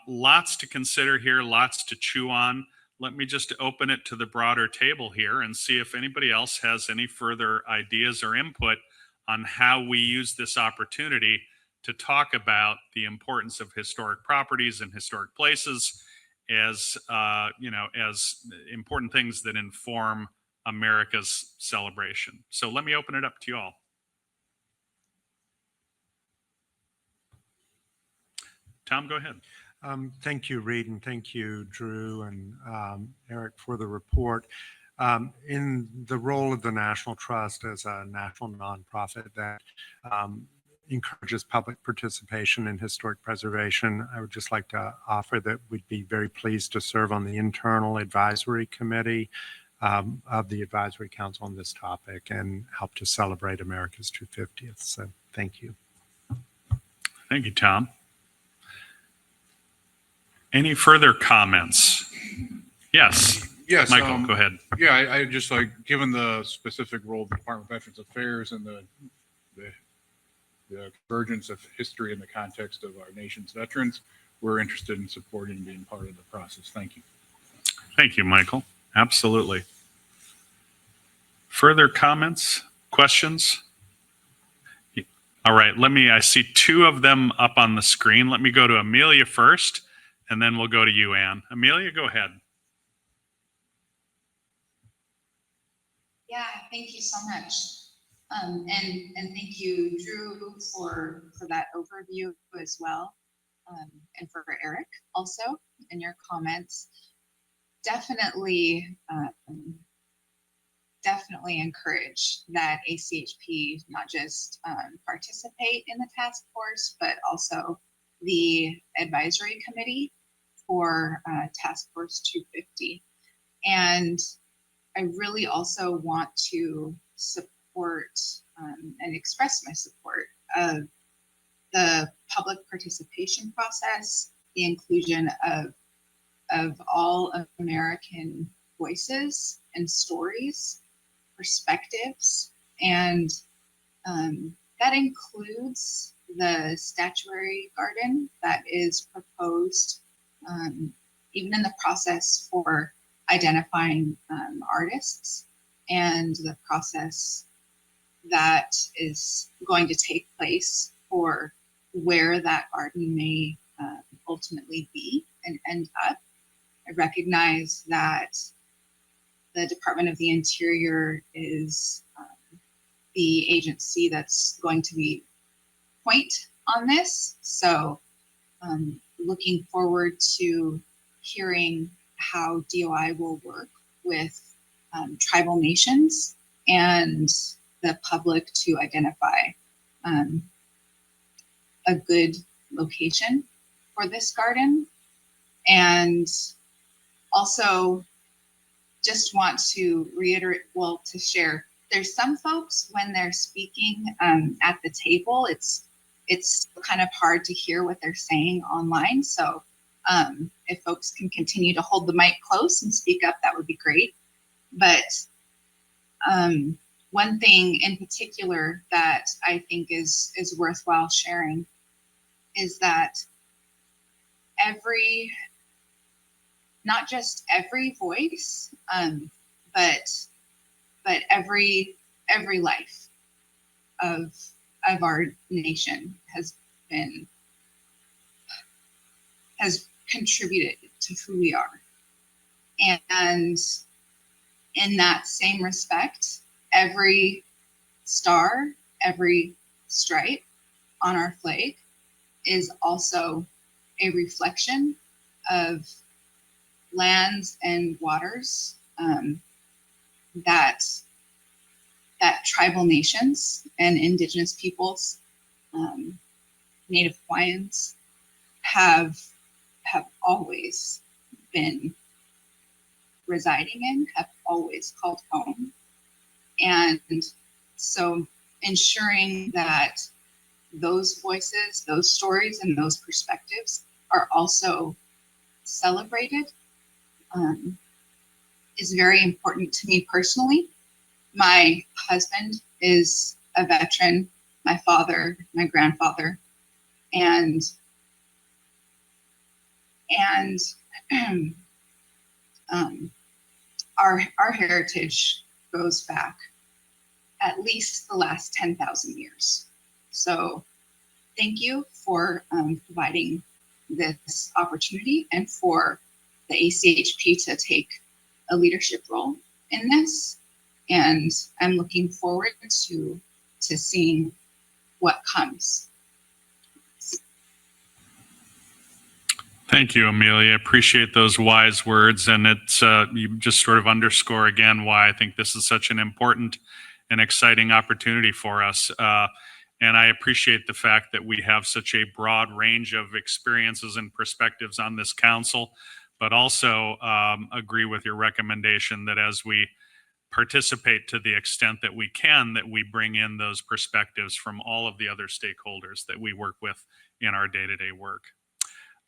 Lots to consider here, lots to chew on. Let me just open it to the broader table here and see if anybody else has any further ideas or input on how we use this opportunity to talk about the importance of historic properties and historic places as as important things that inform America's celebration. So let me open it up to you all. Tom, go ahead. Thank you, Reed, and thank you, Drew and Eric, for the report. In the role of the National Trust as a national nonprofit that encourages public participation in historic preservation, I would just like to offer that we'd be very pleased to serve on the internal advisory committee of the Advisory Council on this topic and help to celebrate America's 250th. So thank you. Thank you, Tom. Any further comments? Yes. Yes. Michael, go ahead. Yeah, I just given the specific role of the Department of Veterans Affairs and the convergence of history in the context of our nation's veterans, we're interested in supporting and being part of the process. Thank you. Thank you, Michael. Absolutely. Further comments, questions? All right, I see two of them up on the screen. Let me go to Amelia first, and then we'll go to you, Ann. Amelia, go ahead. Yeah, thank you so much. And thank you, Drew, for that overview as well. And for Eric also in your comments. Definitely encourage that ACHP not just participate in the task force, but also the advisory committee for Task Force 250. And I really also want to support and express my support of the public participation process, the inclusion of all American voices and stories, perspectives, and that includes the statuary garden that is proposed, even in the process for identifying artists and the process that is going to take place for where that garden may ultimately be and end up. I recognize that the Department of the Interior is the agency that's going to be point on this. So looking forward to hearing how DOI will work with tribal nations and the public to identify a good location for this garden. And also just want to reiterate, to share, there's some folks when they're speaking at the table, it's kind of hard to hear what they're saying online. So if folks can continue to hold the mic close and speak up, that would be great. But one thing in particular that I think is worthwhile sharing is that not just every voice, but every life of our nation has contributed to who we are. And in that same respect, every star, every stripe on our flag is also a reflection of lands and waters that tribal nations and indigenous peoples, Native Hawaiians, have always been residing in, have always called home. And so ensuring that those voices, those stories, and those perspectives are also celebrated is very important to me personally. My husband is a veteran, my father, my grandfather, and our heritage goes back at least the last 10,000 years. So thank you for providing this opportunity and for the ACHP to take a leadership role in this. And I'm looking forward to seeing what comes. Thank you, Amelia. Appreciate those wise words. And it's you just sort of underscore again why I think this is such an important and exciting opportunity for us. And I appreciate the fact that we have such a broad range of experiences and perspectives on this council, but also agree with your recommendation that as we participate to the extent that we can, that we bring in those perspectives from all of the other stakeholders that we work with in our day-to-day work.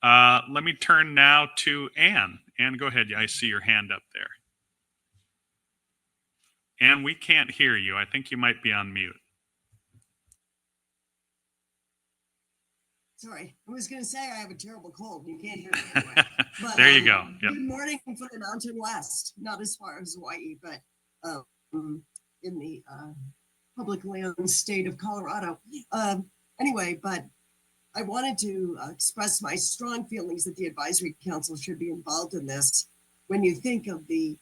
Let me turn now to Ann. Ann, go ahead. I see your hand up there. Ann, we can't hear you. I think you might be on mute. Sorry, I was going to say I have a terrible cold. You can't hear me anyway. But, there you go. Yep. Good morning from the Mountain West. Not as far as Hawaii, but in the publicly owned state of Colorado. Anyway, but I wanted to express my strong feelings that the advisory council should be involved in this. When you think of the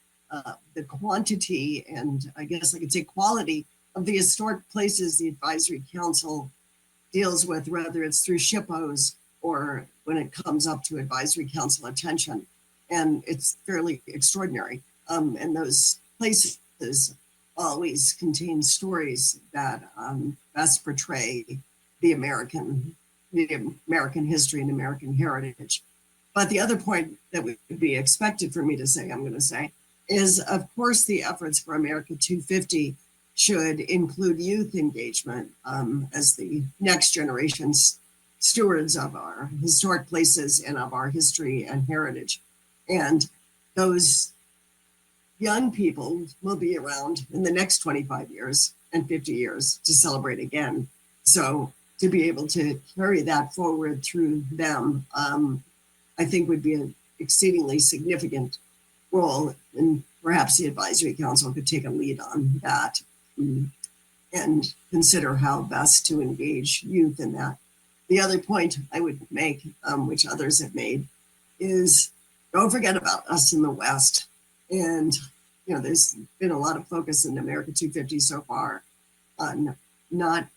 quantity and I guess I could say quality of the historic places the advisory council deals with, whether it's through SHPOs or when it comes up to advisory council attention. And it's fairly extraordinary. And those places always contain stories that best portray the American history and American heritage. But the other point that would be expected for me to say, I'm going to say, is of course the efforts for America 250 should include youth engagement as the next generation's stewards of our historic places and of our history and heritage. And those young people will be around in the next 25 years and 50 years to celebrate again. So to be able to carry that forward through them, I think would be an exceedingly significant role, and perhaps the advisory council could take a lead on that and consider how best to engage youth in that. The other point I would make, which others have made, is don't forget about us in the West. And there's been a lot of focus in America 250 so far on not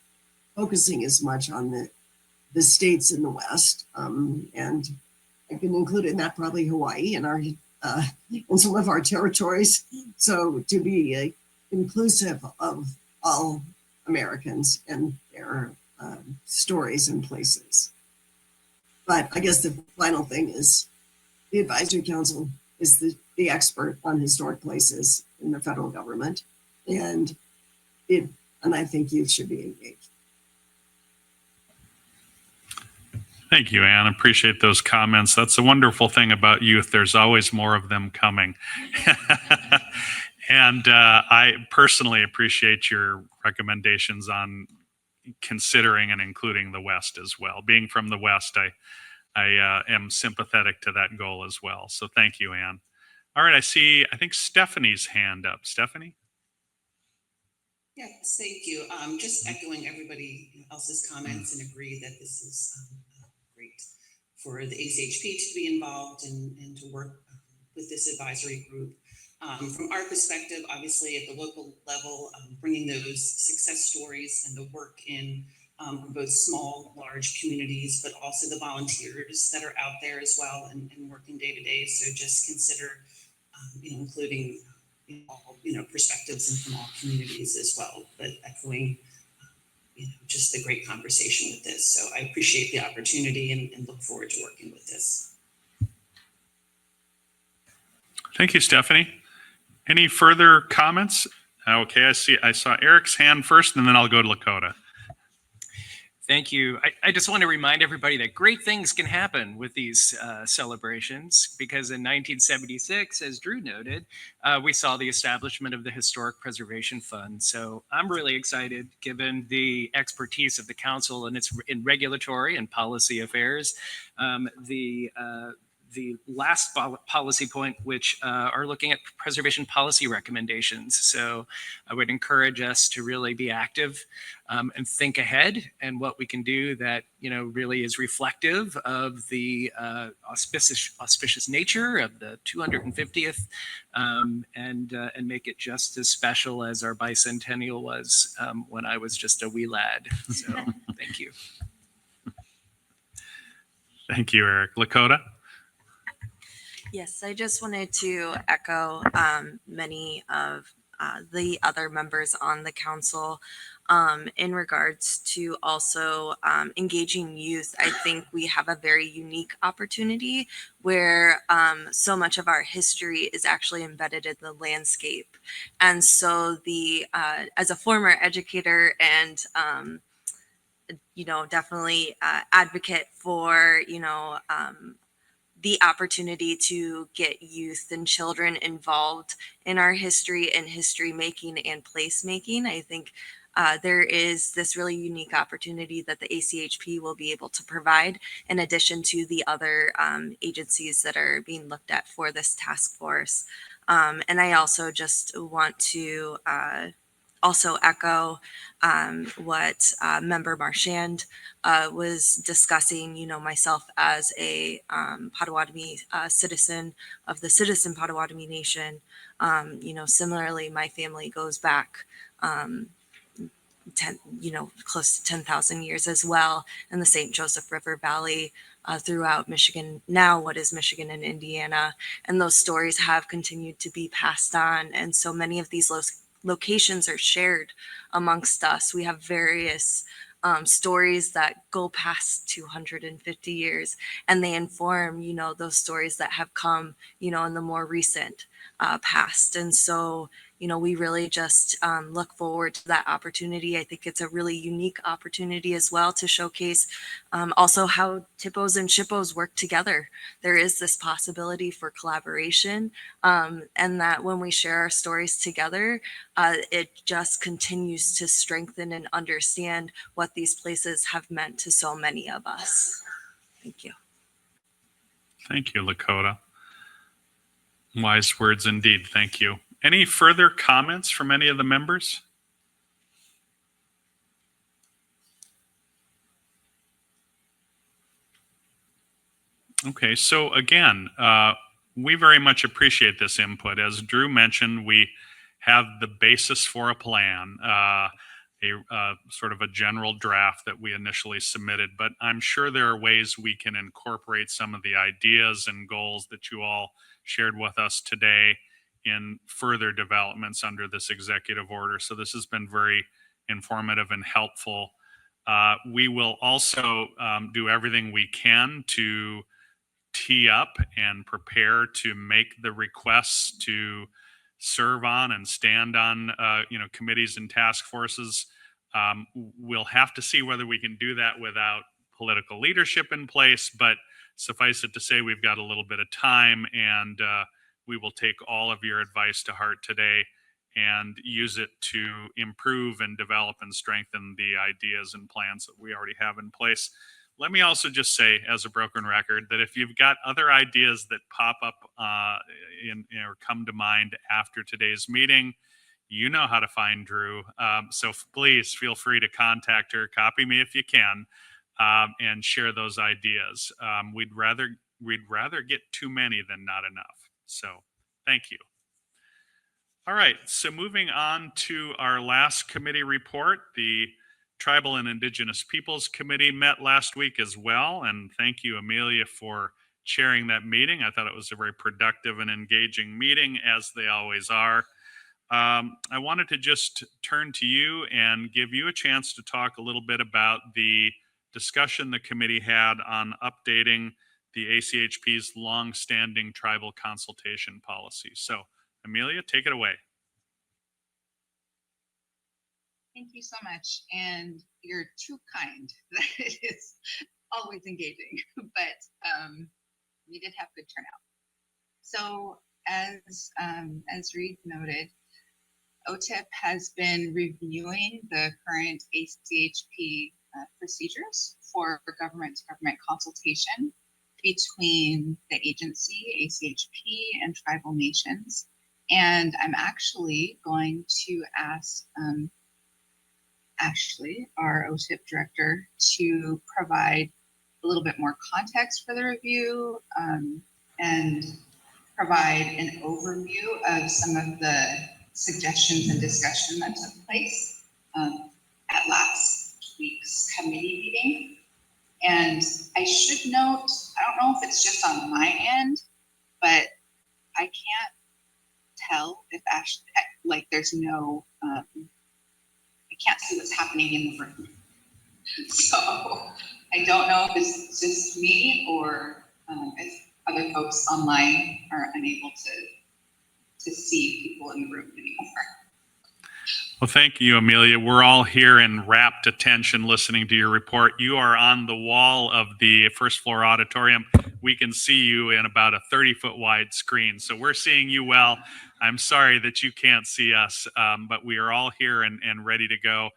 focusing as much on the states in the West, and I can include in that probably Hawaii and our in some of our territories. So to be inclusive of all Americans and their stories and places. But I guess the final thing is the advisory council is the expert on historic places in the federal government, and I think youth should be engaged. Thank you, Anne. Appreciate those comments. That's a wonderful thing about youth. There's always more of them coming. And I personally appreciate your recommendations on considering and including the West as well. Being from the West, I am sympathetic to that goal as well. So thank you, Anne. All right, I think Stephanie's hand up. Stephanie? Yes, thank you. Just echoing everybody else's comments and agree that this is great for the ACHP to be involved and to work with this advisory group. From our perspective, obviously at the local level, bringing those success stories and the work in both small, large communities, but also the volunteers that are out there as well and working day to day. So just consider, including all, perspectives and from all communities as well, but echoing, just the great conversation with this. So I appreciate the opportunity and look forward to working with this. Thank you, Stephanie. Any further comments? Okay, I saw Eric's hand first, and then I'll go to Lakota. Thank you. I just want to remind everybody that great things can happen with these celebrations, because in 1976, as Drew noted, we saw the establishment of the Historic Preservation Fund. So I'm really excited, given the expertise of the council and its in regulatory and policy affairs. The last policy point, which are looking at preservation policy recommendations. So I would encourage us to really be active and think ahead and what we can do that, really is reflective of the auspicious nature of the 250th and make it just as special as our bicentennial was when I was just a wee lad. So thank you. Thank you, Eric. Lakota? Yes, I just wanted to echo many of the other members on the council in regards to also engaging youth. I think we have a very unique opportunity where so much of our history is actually embedded in the landscape. And so as a former educator and definitely advocate for, the opportunity to get youth and children involved in our history and history making and place making. I think there is this really unique opportunity that the ACHP will be able to provide in addition to the other agencies that are being looked at for this task force. And I also just want to also echo what Member Marchand was discussing. You know, myself as a Potawatomi citizen of the Citizen Potawatomi Nation, you know, similarly, my family goes back 10, you know, close to 10,000 years as well in the St. Joseph River Valley throughout Michigan, now what is Michigan and Indiana. And those stories have continued to be passed on. And so many of these locations are shared amongst us. We have various stories that go past 250 years, and they inform, you know, those stories that have come, you know, in the more recent past. And so, you know, we really just look forward to that opportunity. I think it's a really unique opportunity as well to showcase also how TIPOs and SHPOs work together. There is this possibility for collaboration, and that when we share our stories together, it just continues to strengthen and understand what these places have meant to so many of us. Thank you. Thank you, Lakota. Wise words indeed. Thank you. Any further comments from any of the members? Okay, so again, we very much appreciate this input. As Drew mentioned, we have the basis for a plan, sort of a general draft that we initially submitted, but I'm sure there are ways we can incorporate some of the ideas and goals that you all shared with us today in further developments under this executive order. So this has been very informative and helpful. We will also do everything we can to tee up and prepare to make the requests to serve on and stand on you know, committees and task forces. We'll have to see whether we can do that without political leadership in place, but suffice it to say we've got a little bit of time, and we will take all of your advice to heart today and use it to improve and develop and strengthen the ideas and plans that we already have in place. Let me also just say, as a broken record, that if you've got other ideas that pop up or come to mind after today's meeting, you know how to find Drew. So please feel free to contact her, copy me if you can, and share those ideas. We'd rather get too many than not enough. So thank you. All right, so moving on to our last committee report, the Tribal and Indigenous Peoples Committee met last week as well, and thank you, Amelia, for chairing that meeting. I thought it was a very productive and engaging meeting, as they always are. I wanted to just turn to you and give you a chance to talk a little bit about the discussion the committee had on updating the ACHP's long-standing tribal consultation policy. So, Amelia, take it away. Thank you so much. And you're too kind. It is always engaging, but we did have good turnout. So as Reed noted, OTIP has been reviewing the current ACHP procedures for government-to-government consultation between the agency, ACHP, and tribal nations. And I'm actually going to ask Ashley, our OTIP director, to provide a little bit more context for the review and provide an overview of some of the suggestions and discussion that took place at last week's committee meeting. And I should note, I don't know if it's just on my end, but I can't tell if Ashley, like there's no, I can't see what's happening in the room. So I don't know if it's just me or if other folks online are unable to see people in the room anymore. Well, thank you, Amelia. We're all here in rapt attention listening to your report. You are on the wall of the first floor auditorium. We can see you in about a 30-foot wide screen. So we're seeing you well. I'm sorry that you can't see us, but we are all here and ready to go.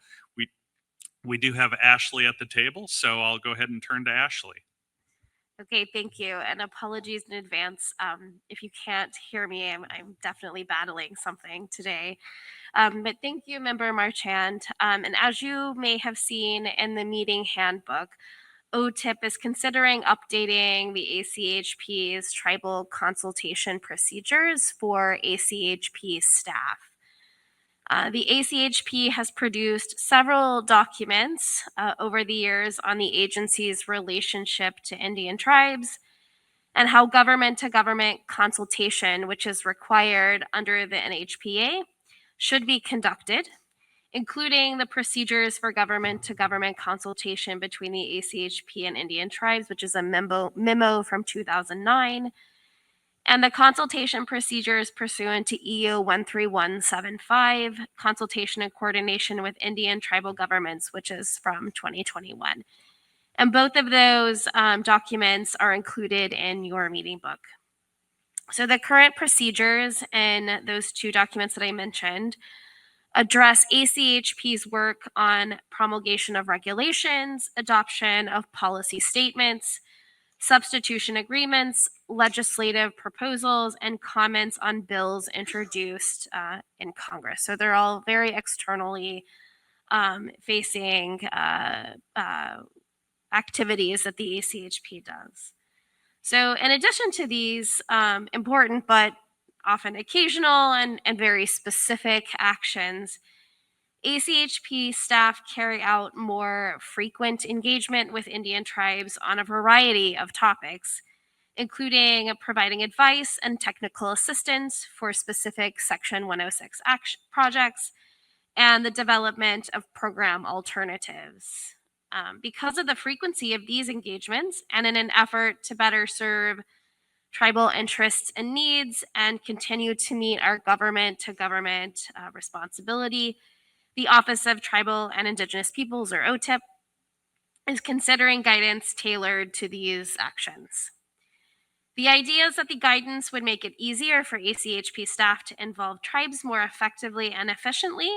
We do have Ashley at the table, so I'll go ahead and turn to Ashley. Okay, thank you. And apologies in advance. If you can't hear me, I'm definitely battling something today. But thank you, Member Marchand. And as you may have seen in the meeting handbook, OTIP is considering updating the ACHP's tribal consultation procedures for ACHP staff. The ACHP has produced several documents over the years on the agency's relationship to Indian tribes and how government to government consultation, which is required under the NHPA, should be conducted, including the procedures for government to government consultation between the ACHP and Indian tribes, which is a memo from 2009, and the consultation procedures pursuant to EO 13175, consultation and coordination with Indian tribal governments, which is from 2021. And both of those documents are included in your meeting book. So the current procedures in those two documents that I mentioned address ACHP's work on promulgation of regulations, adoption of policy statements, substitution agreements, legislative proposals, and comments on bills introduced in Congress. So they're all very externally facing activities that the ACHP does. So in addition to these important but often occasional and very specific actions, ACHP staff carry out more frequent engagement with Indian tribes on a variety of topics, including providing advice and technical assistance for specific Section 106 projects and the development of program alternatives. Because of the frequency of these engagements and in an effort to better serve tribal interests and needs and continue to meet our government to government responsibility, the Office of Tribal and Indigenous Peoples, or OTIP, is considering guidance tailored to these actions. The idea is that the guidance would make it easier for ACHP staff to involve tribes more effectively and efficiently,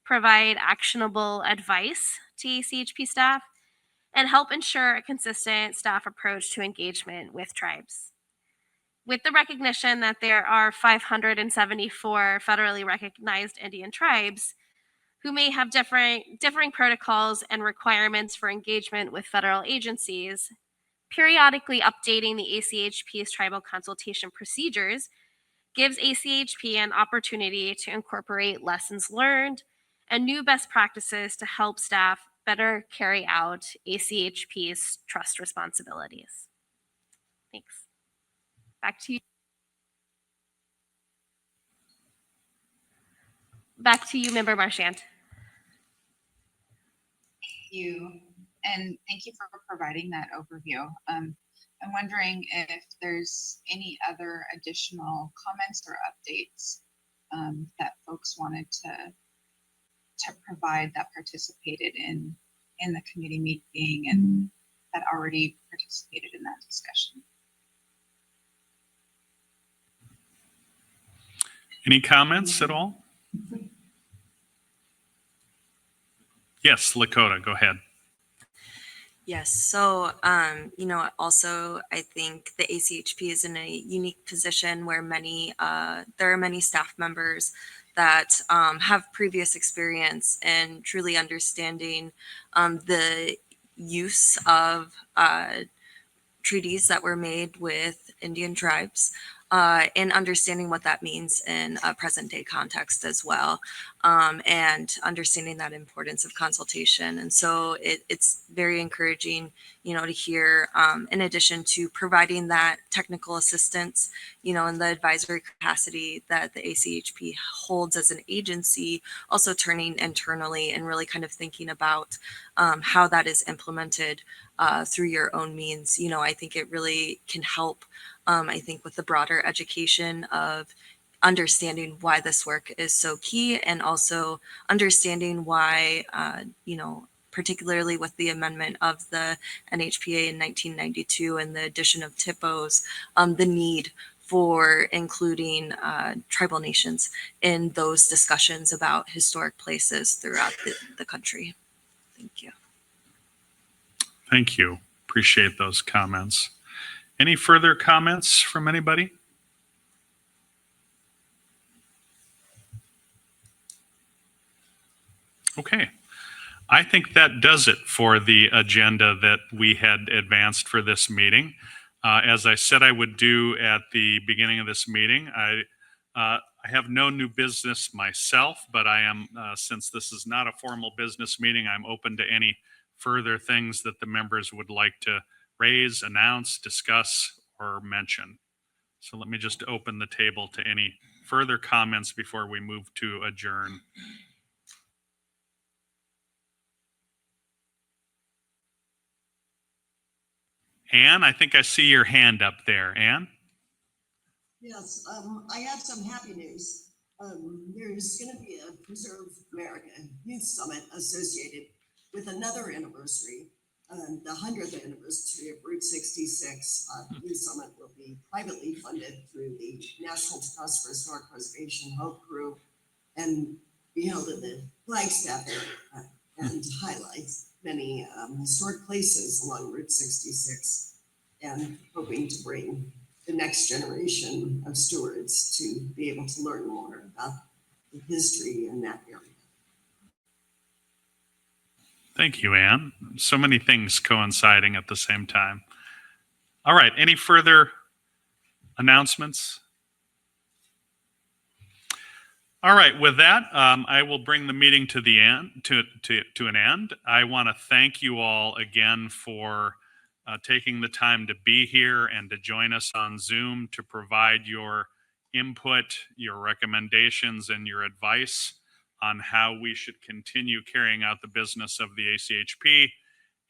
provide actionable advice to ACHP staff, and help ensure a consistent staff approach to engagement with tribes. With the recognition that there are 574 federally recognized Indian tribes who may have differing protocols and requirements for engagement with federal agencies, periodically updating the ACHP's tribal consultation procedures gives ACHP an opportunity to incorporate lessons learned and new best practices to help staff better carry out ACHP's trust responsibilities. Thanks. Back to you. Back to you, Member Marchand. You, and thank you for providing that overview. I'm wondering if there's any other additional comments or updates that folks wanted to provide that participated in the committee meeting and that already participated in that discussion. Any comments at all? Yes, Lakota, go ahead. Yes. So, also, I think the ACHP is in a unique position where there are many staff members that have previous experience in truly understanding the use of treaties that were made with Indian tribes and understanding what that means in a present day context as well, and understanding that importance of consultation. And so it's very encouraging, to hear, in addition to providing that technical assistance, in the advisory capacity that the ACHP holds as an agency, also turning internally and really kind of thinking about how that is implemented through your own means. I think it really can help, I think, with the broader education of understanding why this work is so key, and also understanding why, particularly with the amendment of the NHPA in 1992 and the addition of TIPOs, the need for including tribal nations in those discussions about historic places throughout the country. Thank you. Thank you. Appreciate those comments. Any further comments from anybody? Okay. I think that does it for the agenda that we had advanced for this meeting. As I said I would do at the beginning of this meeting, I have no new business myself, but I am, since this is not a formal business meeting, I'm open to any further things that the members would like to raise, announce, discuss, or mention. So let me just open the table to any further comments before we move to adjourn. Anne, I think I see your hand up there. Anne? Yes, I have some happy news. There's going to be a Preserve America Youth Summit associated with another anniversary, the 100th anniversary of Route 66. Youth Summit will be privately funded through the National Trust for Historic Preservation Hope Crew and be held in the Flagstaff area and highlights many historic places along Route 66 and hoping to bring the next generation of stewards to be able to learn more about the history in that area. Thank you, Anne. So many things coinciding at the same time. All right, any further announcements? All right, with that, I will bring the meeting to the end, to an end. I want to thank you all again for taking the time to be here and to join us on Zoom to provide your input, your recommendations, and your advice on how we should continue carrying out the business of the ACHP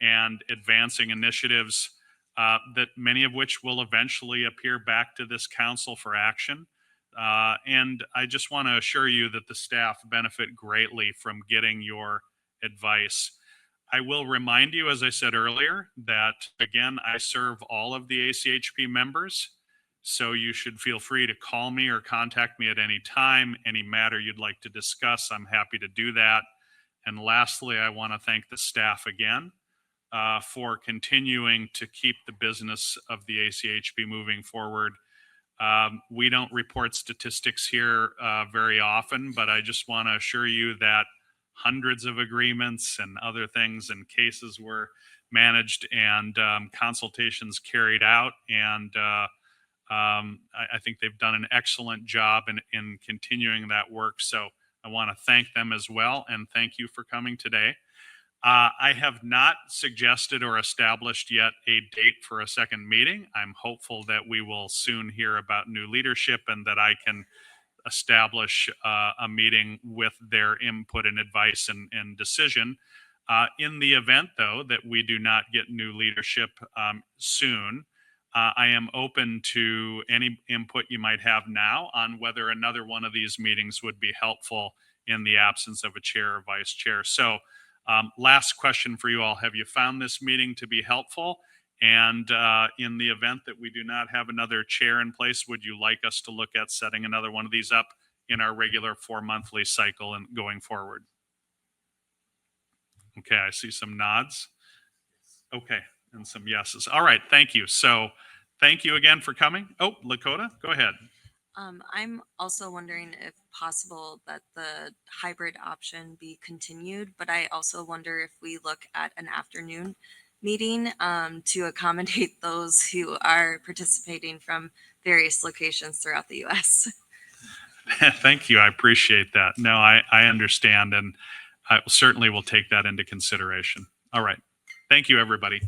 and advancing initiatives that many of which will eventually appear back to this council for action. And I just want to assure you that the staff benefit greatly from getting your advice. I will remind you, as I said earlier, that again, I serve all of the ACHP members. So you should feel free to call me or contact me at any time, any matter you'd like to discuss. I'm happy to do that. And lastly, I want to thank the staff again for continuing to keep the business of the ACHP moving forward. We don't report statistics here very often, but I just want to assure you that hundreds of agreements and other things and cases were managed and consultations carried out. And I think they've done an excellent job in continuing that work. So I want to thank them as well. And thank you for coming today. I have not suggested or established yet a date for a second meeting. I'm hopeful that we will soon hear about new leadership and that I can establish a meeting with their input and advice and decision. In the event, though, that we do not get new leadership soon, I am open to any input you might have now on whether another one of these meetings would be helpful in the absence of a chair or vice chair. So last question for you all. Have you found this meeting to be helpful? And in the event that we do not have another chair in place, would you like us to look at setting another one of these up in our regular 4-monthly cycle and going forward? Okay, I see some nods. Okay, and some yeses. All right, thank you. So thank you again for coming. Oh, Lakota, go ahead. I'm also wondering if possible that the hybrid option be continued, but I also wonder if we look at an afternoon meeting to accommodate those who are participating from various locations throughout the U.S. Thank you. I appreciate that. No, I understand, and I certainly will take that into consideration. All right. Thank you, everybody.